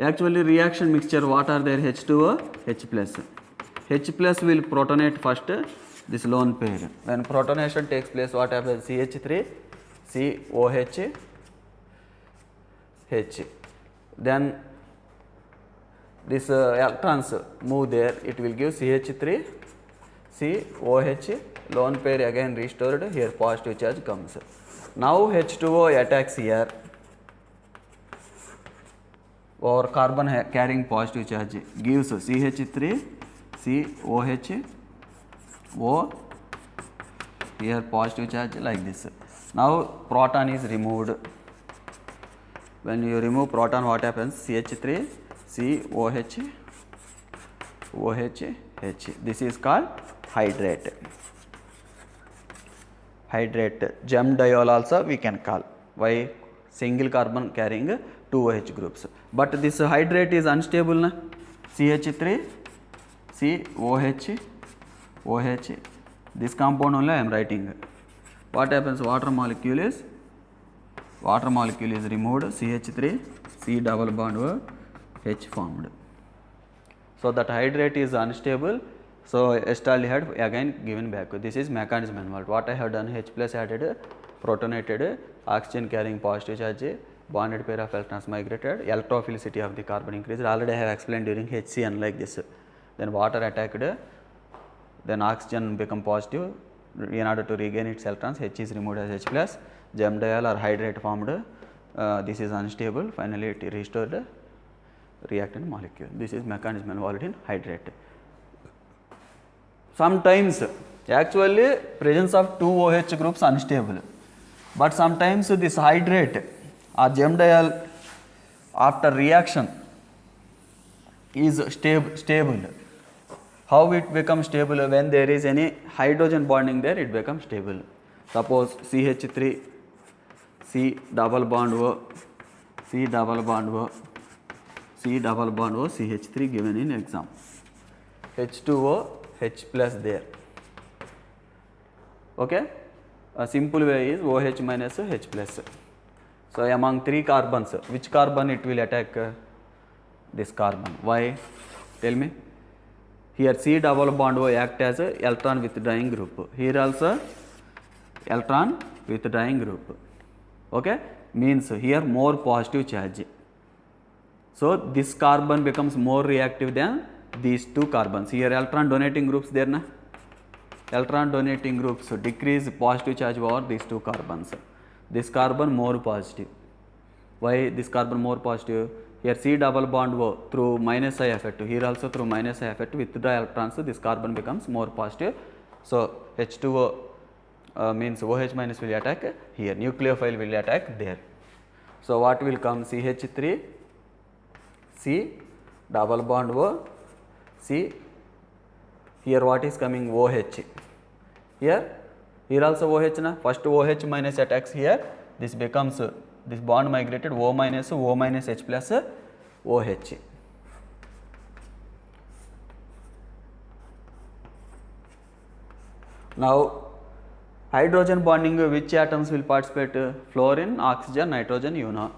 actually reaction mixture, what are there? H2O H plus. H plus will protonate first this lone pair. When protonation takes place, what happens? CH3 COH H. Then this electrons move there, it will give CH3 COH, lone pair again restored, here positive charge comes. Now H2O attacks here or carbon carrying positive charge, gives CH3 COH O, here positive charge like this. Now proton is removed. When you remove proton, what happens? CH3 COH OH H. This is called hydrate. Hydrate. Gem diol also we can call. Why? Single carbon carrying two OH groups. But this hydrate is unstable na? CH3 COH OH. This compound only I am writing. What happens? Water molecule is removed. CH3 C double bond O H formed. So that hydrate is unstable. So acetaldehyde again given back. This is mechanism involved. What I have done, H plus added, protonated, oxygen carrying positive charge, bonded pair of electrons migrated, electrophilicity of the carbon increased. Already I have explained during HCN like this. Then water attacked, then oxygen become positive. In order to regain its electrons, H is removed as H plus, gem diol or hydrate formed. This is unstable. Finally it restored reactant molecule. This is mechanism involved in hydrate. Sometimes actually presence of two OH groups unstable, but sometimes this hydrate or gem diol after reaction is stable. How it becomes stable? When there is any hydrogen bonding there, it becomes stable. Suppose CH3 C double bond O C double bond O C double bond O CH3 given in exam. H2O H plus there. Okay. A simple way is OH minus H plus. So among three carbons, which carbon it will attack? This carbon. Why? Tell me. Here C double bond O act as a electron withdrawing group. Here also electron withdrawing group. Okay. Means here more positive charge. So this carbon becomes more reactive than these two carbons. Here electron donating groups there na. Electron donating groups decrease positive charge over these two carbons. This carbon more positive. Why this carbon more positive? Here C double bond O through minus I effect. Here also through minus I effect withdraw electrons. This carbon becomes more positive. So H2O means OH minus will attack here. Nucleophile will attack there. So what will come? CH3 C double bond O C. Here what is coming? OH. Here also OH na. First OH minus attacks here. This becomes this bond migrated O minus H plus OH. Now hydrogen bonding, which atoms will participate? Fluorine, oxygen, nitrogen, you know.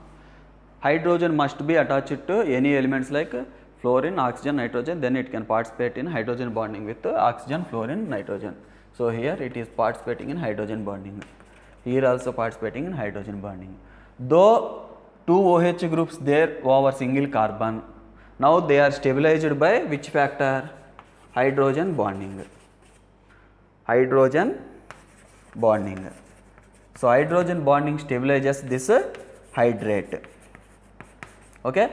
Hydrogen must be attached to any elements like fluorine, oxygen, nitrogen, then it can participate in hydrogen bonding with oxygen, fluorine, nitrogen. So here it is participating in hydrogen bonding. Here also participating in hydrogen bonding. Though two OH groups there over single carbon, now they are stabilized by which factor? Hydrogen bonding. Hydrogen bonding. So hydrogen bonding stabilizes this hydrate. Okay.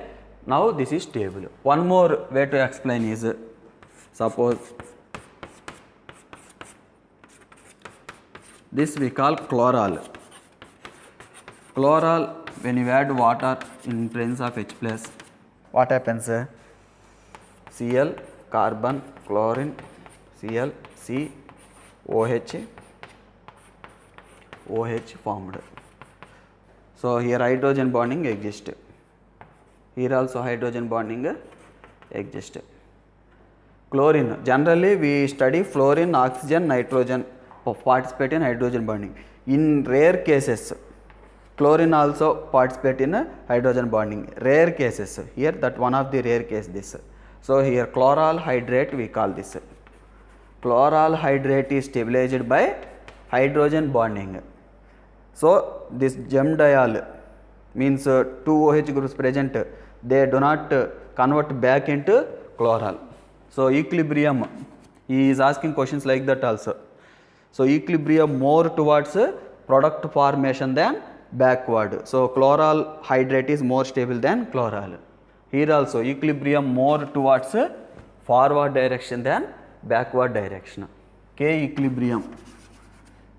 Now this is stable. One more way to explain is, suppose this we call chloral. Chloral, when you add water in presence of H plus, what happens? Cl, carbon, chlorine, Cl, C, OH formed. So here hydrogen bonding exists. Here also hydrogen bonding exists. Chlorine, generally we study fluorine, oxygen, nitrogen participate in hydrogen bonding. In rare cases, chlorine also participate in hydrogen bonding. Rare cases, here that one of the rare case this. So here chloral hydrate we call this. Chloral hydrate is stabilized by hydrogen bonding. So this gemdiol means two OH groups present, they do not convert back into chloral. So equilibrium, he is asking questions like that also. So equilibrium more towards product formation than backward. So chloral hydrate is more stable than chloral. Here also equilibrium more towards forward direction than backward direction. K equilibrium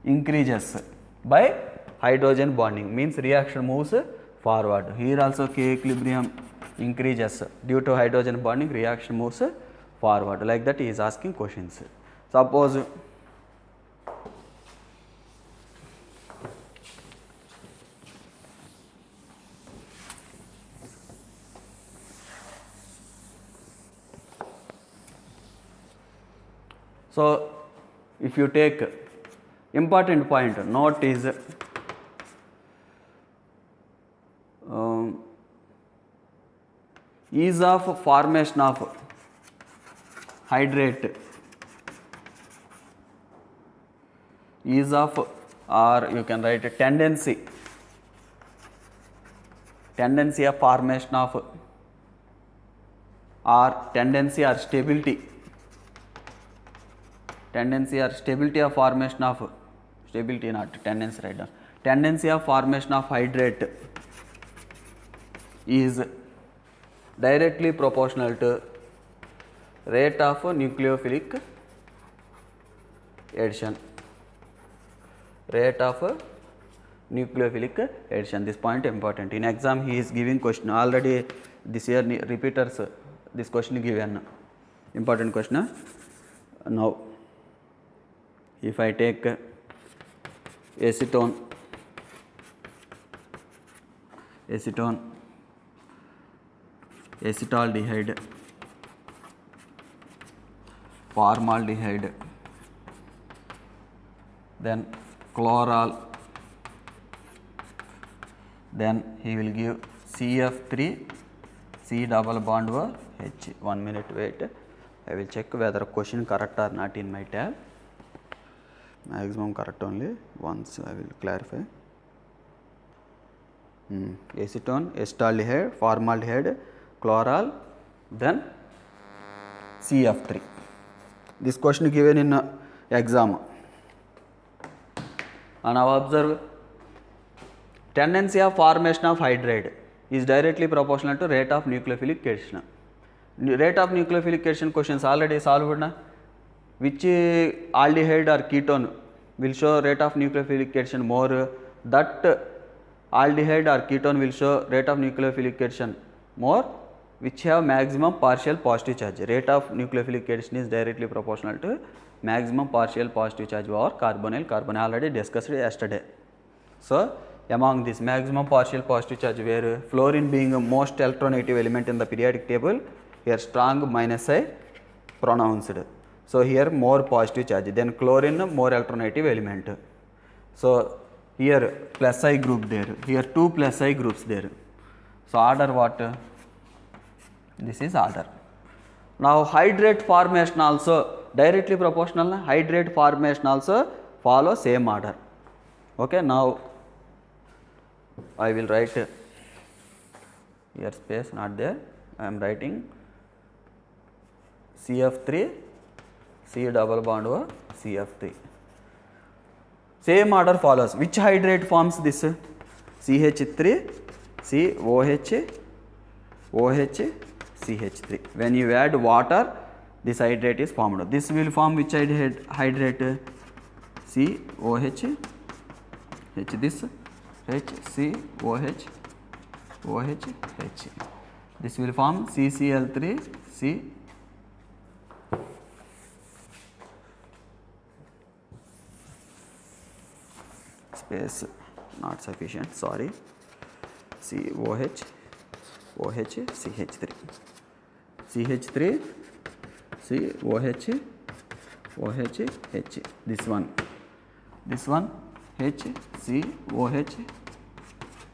increases by hydrogen bonding, means reaction moves forward. Here also K equilibrium increases due to hydrogen bonding, reaction moves forward. Like that he is asking questions. Suppose so if you take important point, note is ease of formation of hydrate, ease of, or you can write tendency of formation of, or tendency or stability of formation of, stability not tendency, right down, tendency of formation of hydrate is directly proportional to rate of nucleophilic addition. Rate of nucleophilic addition. This point important. In exam he is giving question already this year repeaters this question given. Important question. Now if I take acetone, acetaldehyde, formaldehyde, then chloral, then he will give CF3 C double bond over H. 1 minute wait, I will check whether question correct or not in my tab. Maximum correct only, once I will clarify. Acetone, acetaldehyde, formaldehyde, chloral, then CF3. This question given in exam. And now observe, tendency of formation of hydrate is directly proportional to rate of nucleophilic addition. Rate of nucleophilic addition questions already solved na? Which aldehyde or ketone will show rate of nucleophilic addition more, that aldehyde or ketone will show rate of nucleophilic addition more which have maximum partial positive charge. Rate of nucleophilic addition is directly proportional to maximum partial positive charge over carbonyl. Carbonyl already discussed yesterday. So among this maximum partial positive charge, where fluorine being a most electronegative element in the periodic table, here strong minus I pronounced. So here more positive charge, then chlorine more electronegative element. So here plus I group there, here 2 plus I groups there. So order what? This is order. Now hydrate formation also directly proportional, hydrate formation also follow same order. Okay, now I will write here, space not there, I am writing CF3 C double bond over CF3. Same order follows. Which hydrate forms this? CH3 C OH OH CH3. When you add water, this hydrate is formed. This will form which hydrate? C OH H, this H C OH OH H. This will form CCl3 C space not sufficient, sorry, COH, OH, CH3, CH3, COH, OH, H, this one H, COH,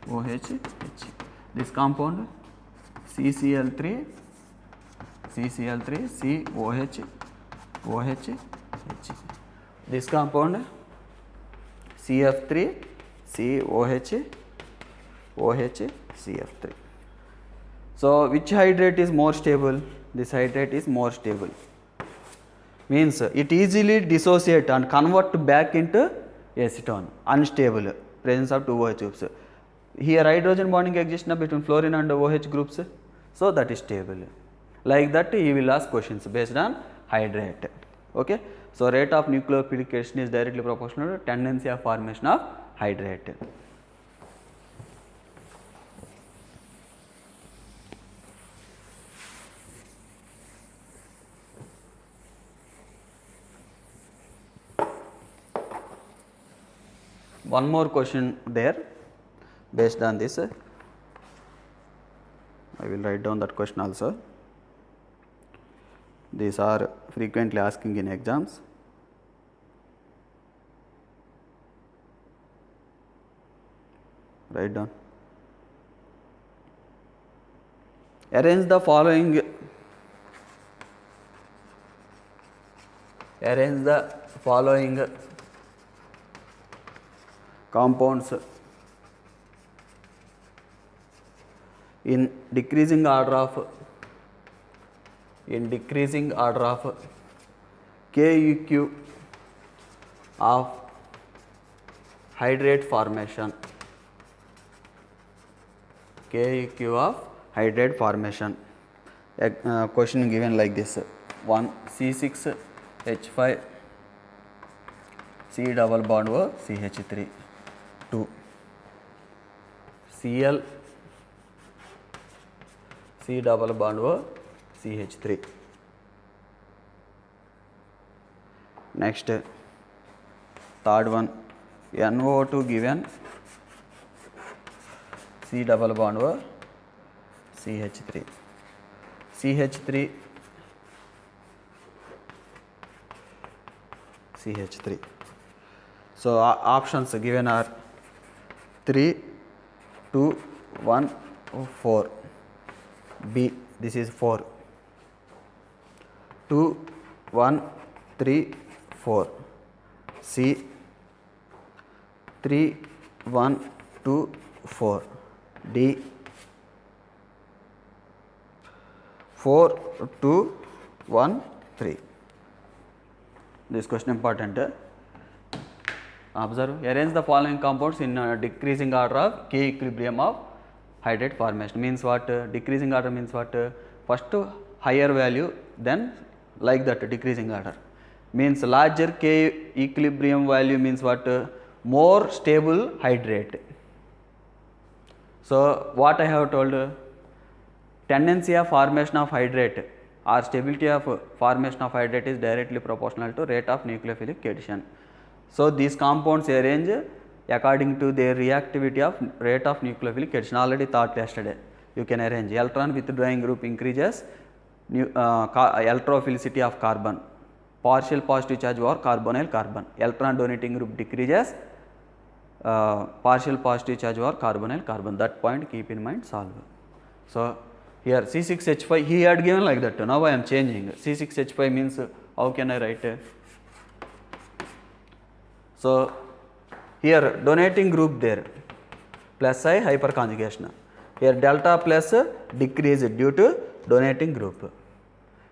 OH, H, this compound CCl3, COH, OH, H, this compound CF3, COH, OH, CF3. So which hydrate is more stable? This hydrate is more stable. Means it easily dissociate and convert back into acetone, unstable, presence of two OH groups. Here hydrogen bonding exists between fluorine and OH groups, so that is stable. Like that he will ask questions based on hydrate. Okay. So rate of nucleophilication is directly proportional to tendency of formation of hydrate. One more question there based on this. I will write down that question also. These are frequently asking in exams. Write down. Arrange the following compounds in decreasing order of KEQ of hydrate formation. KEQ of hydrate formation. A question given like this: 1 C6H5 C double bond O CH3, 2 Cl C double bond O CH3. Next, third one, NO2 given C double bond O CH3, CH3 CH3. So options given are 3, 2, 1, 4. B, this is 4. 2, 1, 3, 4. C, 3, 1, 2, 4. D, 4, 2, 1, 3. This question important. Observe, arrange the following compounds in decreasing order of K equilibrium of hydrate formation. Means what? Decreasing order means what? First higher value, then like that decreasing order. Means larger K equilibrium value means what? More stable hydrate. So what I have told? Tendency of formation of hydrate or stability of formation of hydrate is directly proportional to rate of nucleophilic addition. So these compounds arrange according to their reactivity of rate of nucleophilic addition. Already taught yesterday. You can arrange electron withdrawing group increases electrophilicity of carbon, partial positive charge over carbonyl carbon. Electron donating group decreases partial positive charge over carbonyl carbon. That point keep in mind, solve. So here C6H5 he had given like that. Now I am changing. C6H5 means how can I write? So here donating group there, plus I hyperconjugation. Here delta plus decrease due to donating group.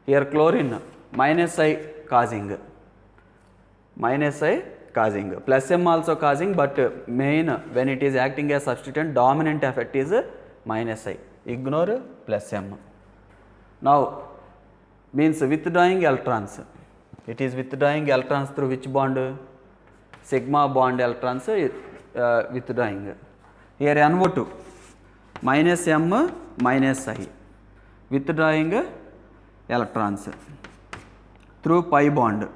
Here chlorine minus I causing, plus M also causing, but main when it is acting as substituent dominant effect is minus I. Ignore plus M. Now means withdrawing electrons. It is withdrawing electrons through which bond? Sigma bond electrons withdrawing. Here NO2 minus M minus I withdrawing electrons through pi bond.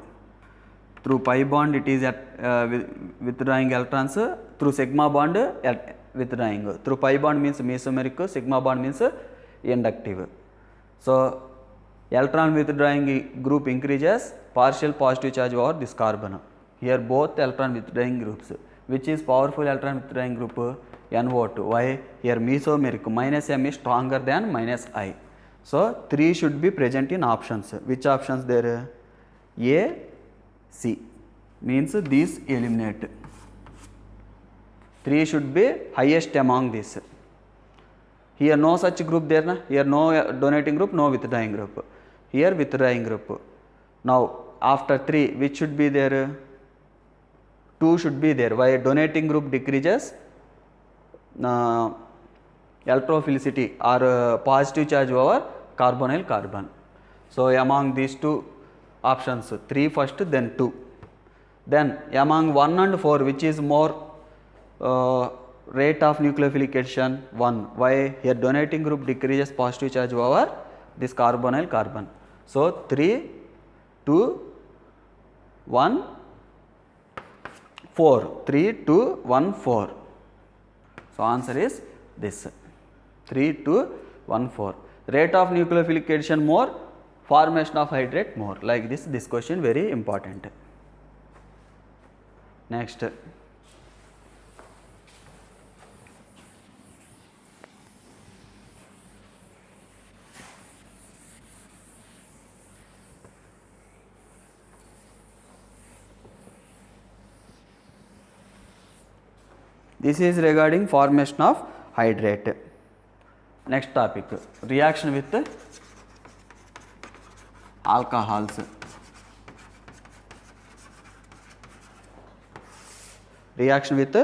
through pi bond it is withdrawing electrons, through sigma bond withdrawing. Through pi bond means mesomeric, sigma bond means inductive. So electron withdrawing group increases, partial positive charge over this carbon. Here both electron withdrawing groups. Which is powerful electron withdrawing group? NO2. Why? Here mesomeric, minus M is stronger than minus I. So 3 should be present in options. Which options there? A, C. Means these eliminate. 3 should be highest among these. Here no such group there, na? Here no donating group, no withdrawing group. Here withdrawing group. Now after 3, which should be there? 2 should be there. Why? Donating group decreases electrophilicity or positive charge over carbonyl carbon. So among these two options, 3 first, then 2. Then among 1 and 4, which is more rate of nucleophilic addition? 1. Why? Here donating group decreases positive charge over this carbonyl carbon. So 3, 2, 1, 4. 3, 2, 1, 4. So answer is this. 3, 2, 1, 4. Rate of nucleophilic addition more, formation of hydrate more. Like this question very important. Next. This is regarding formation of hydrate. Next topic, reaction with alcohols. Reaction with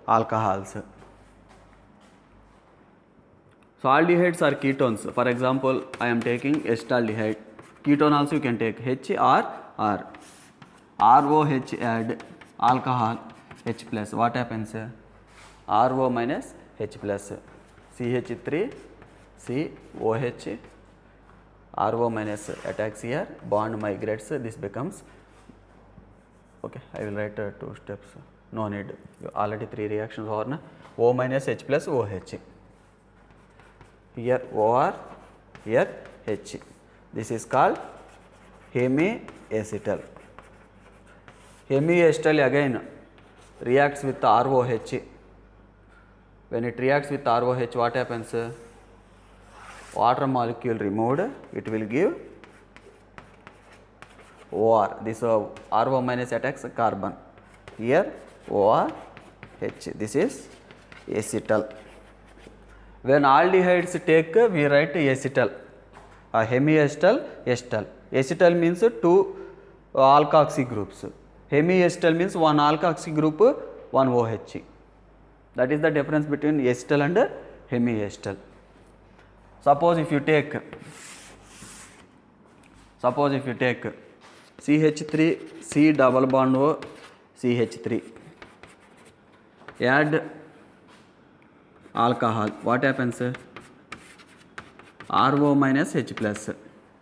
alcohols. So aldehydes are ketones. For example, I am taking acetaldehyde. Ketone also you can take H or R. ROH add alcohol H plus. What happens? RO minus H plus. CH3 COH. RO minus attacks here, bond migrates. This becomes, okay, I will write 2 steps. No need. Already 3 reactions are na. O minus H plus OH. Here OR, here H. This is called hemiacetal. Hemiacetal again reacts with ROH. When it reacts with ROH, what happens? Water molecule removed, it will give OR. This RO minus attacks carbon. Here OR H. This is acetal. When aldehydes take, we write acetal. Hemiacetal, acetal. Acetal means 2 alkoxy groups. Hemiacetal means 1 alkoxy group, 1 OH. That is the difference between acetal and hemiacetal. Suppose if you take CH3 C double bond O CH3, add alcohol, what happens? RO minus H plus.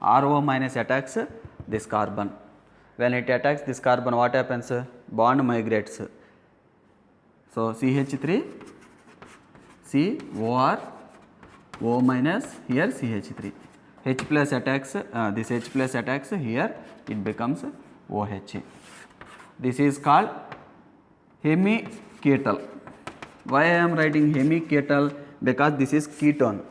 RO minus attacks this carbon. When it attacks this carbon, what happens? Bond migrates. So CH3 C OR O minus, here CH3. H plus attacks, this H plus attacks here, it becomes OH. This is called hemiketal. Why I am writing hemiketal? Because this is ketone.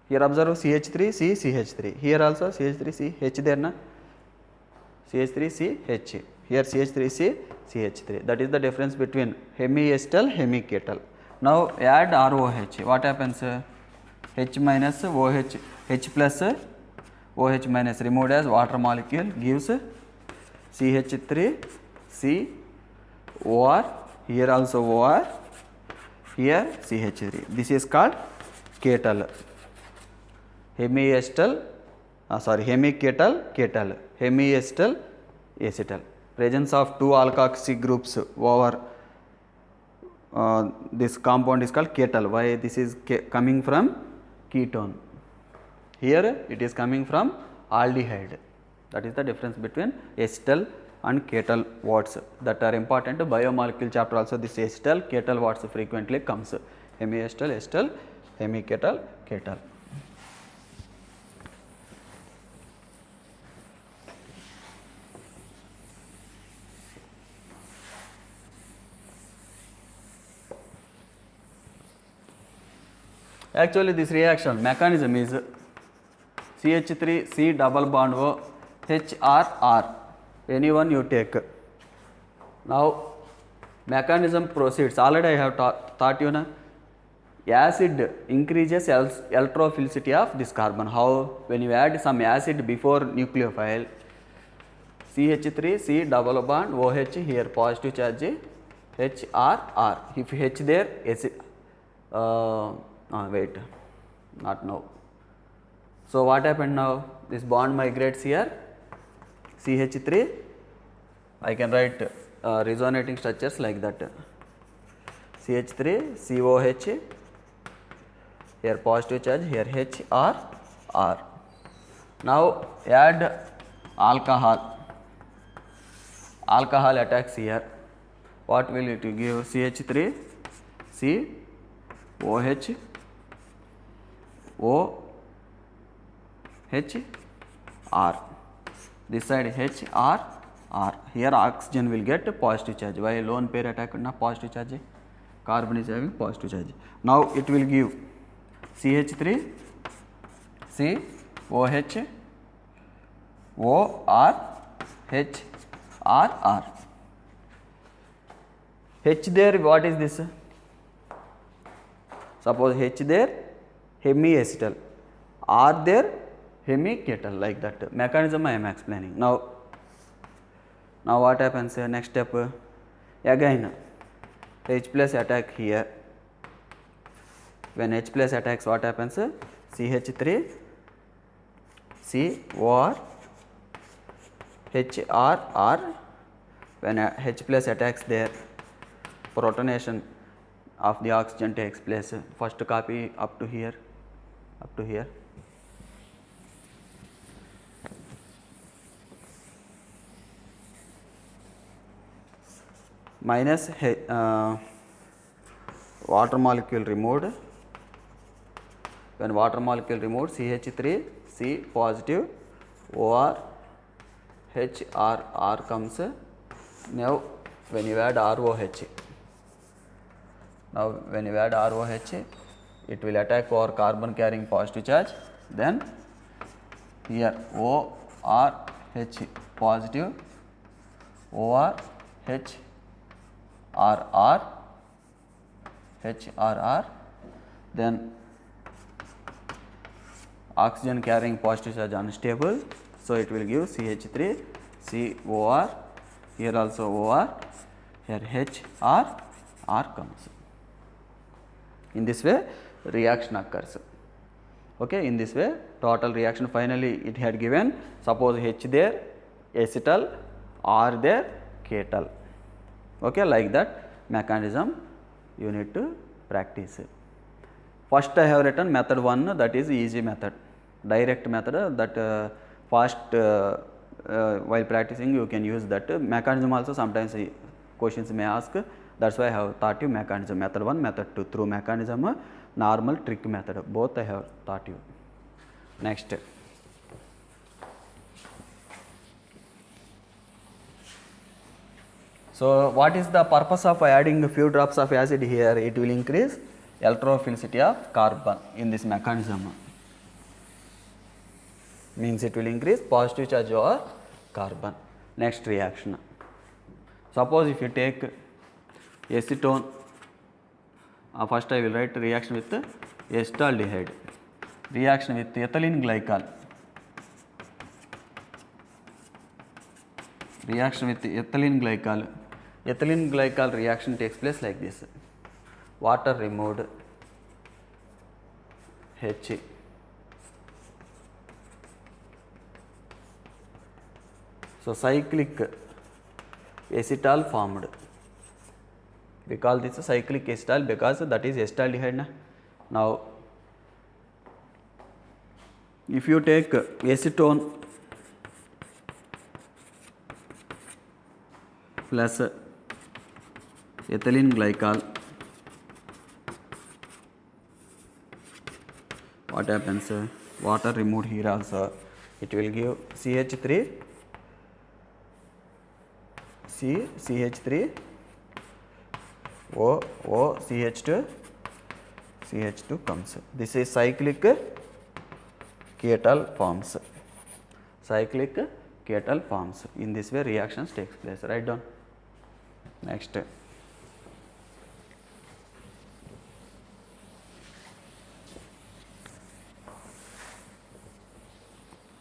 Here observe CH3 C CH3. Here also CH3 C H there na. CH3 C H. Here CH3 C CH3. That is the difference between hemiacetal, hemiketal. Now add ROH. What happens? H minus OH, H plus OH minus removed as water molecule gives CH3 C OR. Here also OR. Here CH3. This is called ketal. Hemiacetal, hemiketal, ketal. Hemiacetal, acetal. Presence of 2 alkoxy groups over this compound is called ketal. Why? This is coming from ketone. Here it is coming from aldehyde. That is the difference between acetal and ketal Watts that are important. Biomolecule chapter also this acetal ketal Watts frequently comes, hemiacetal, acetal, hemiketal, ketal. Actually this reaction mechanism is CH3 C double bond O HRR, anyone you take. Now mechanism proceeds, already I have taught you na, acid increases electrophilicity of this carbon. How? When you add some acid before nucleophile, CH3 C double bond OH, here positive charge HRR. If H there, wait, not now. So what happened now? This bond migrates here, CH3, I can write resonating structures like that, CH3 COH, here positive charge, here HRR. Now add alcohol, alcohol attacks here, what will it give? CH3 C OH O H R, this side H R R, here oxygen will get positive charge. Why lone pair attack na positive charge? Carbon is having positive charge. Now it will give CH3 C OH O R H R R. H there, what is this? Suppose H there, hemiacetal, R there, hemiketal, like that. Mechanism I am explaining. Now what happens? Next step, again H plus attack here. When H plus attacks, what happens? CH3 C O R H R R. When H plus attacks there, protonation of the oxygen takes place. First copy up to here, up to here. Minus water molecule removed. When water molecule removed, CH3 C positive, OR HRR comes. Now when you add ROH, now when you add ROH, it will attack our carbon carrying positive charge. Then here ORH positive, ORH RR, HRR, then oxygen carrying positive charge unstable, so it will give CH3 COR, here also OR, here HRR comes. In this way reaction occurs. Okay, in this way total reaction, finally it had given, suppose H there acetal, R there ketal. Okay, like that mechanism you need to practice. First I have written method 1, that is easy method, direct method, that fast while practicing you can use that. Mechanism also sometimes questions may ask, that is why I have taught you mechanism, method 1, method 2, through mechanism, normal, trick method, both I have taught you. Next. So what is the purpose of adding a few drops of acid here? It will increase electrophilicity of carbon in this mechanism. Means it will increase positive charge over carbon. Next reaction. Suppose if you take acetone, first I will write reaction with acetaldehyde, reaction with ethylene glycol, reaction with ethylene glycol. Ethylene glycol reaction takes place like this, water removed, H, so cyclic acetal formed. We call this a cyclic acetal because that is acetaldehyde. Now if you take acetone plus ethylene glycol. What happens? Water removed here also. It will give CH3 CH3 O CH2 comes. This is cyclic ketal forms. Cyclic ketal forms. In this way reactions takes place. Write down. Next.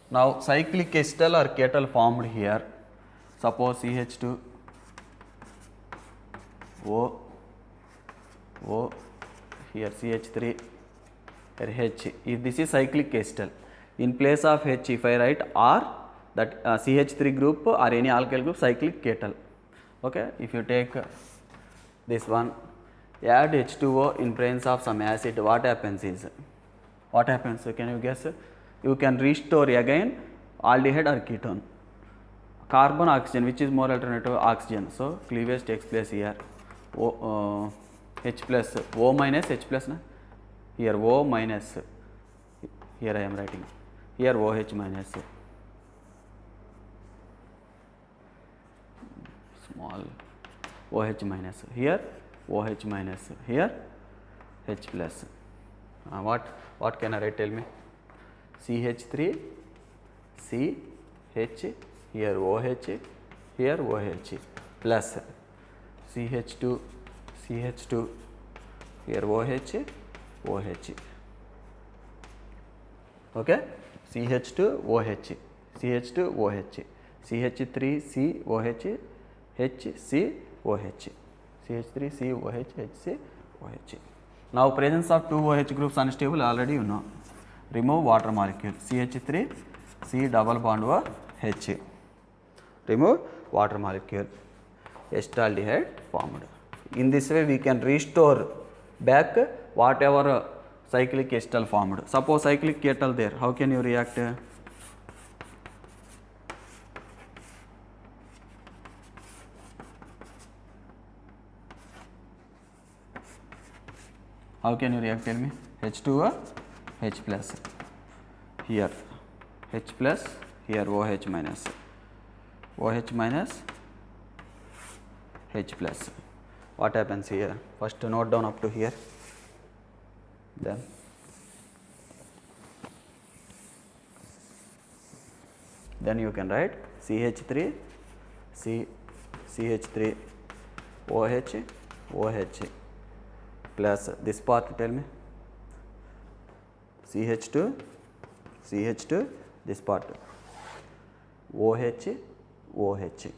Now cyclic acetal or ketal formed here. Suppose CH2 O here CH3 here H. If this is cyclic acetal, in place of H if I write R, that CH3 group or any alkyl group, cyclic ketal. Okay, if you take this one, add H2O in presence of some acid, what happens is, what happens, can you guess? You can restore again aldehyde or ketone. Carbon oxygen, which is more alternative, oxygen. So cleavage takes place here. H plus, O minus H plus, na? Here O minus, here I am writing, here OH minus, small OH minus, here OH minus, here H plus. What can I write, tell me? CH3 CH, here OH, here OH plus CH2 CH2, here OH OH. Okay, CH2 OH, CH2 OH, CH3 C OH, HC OH, CH3 C OH, HC OH. Now presence of two OH groups unstable already you know. Remove water molecule, CH3 C double bond O H. Remove water molecule, acetaldehyde formed. In this way we can restore back whatever cyclic acetal formed. Suppose cyclic ketal there, how can you react? How can you react, tell me? H2O H plus, here H plus, here OH minus, OH minus H plus. What happens here? First note down up to here, then you can write CH3 C CH3 OH OH plus this part, tell me, CH2 CH2, this part OH OH.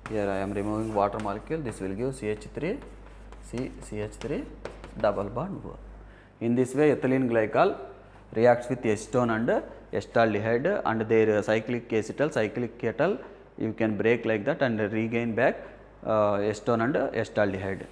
Here I am removing water molecule, this will give CH3 C CH3 double bond O. In this way ethylene glycol reacts with acetone and acetaldehyde and their cyclic acetal, cyclic ketal, you can break like that and regain back acetone and acetaldehyde.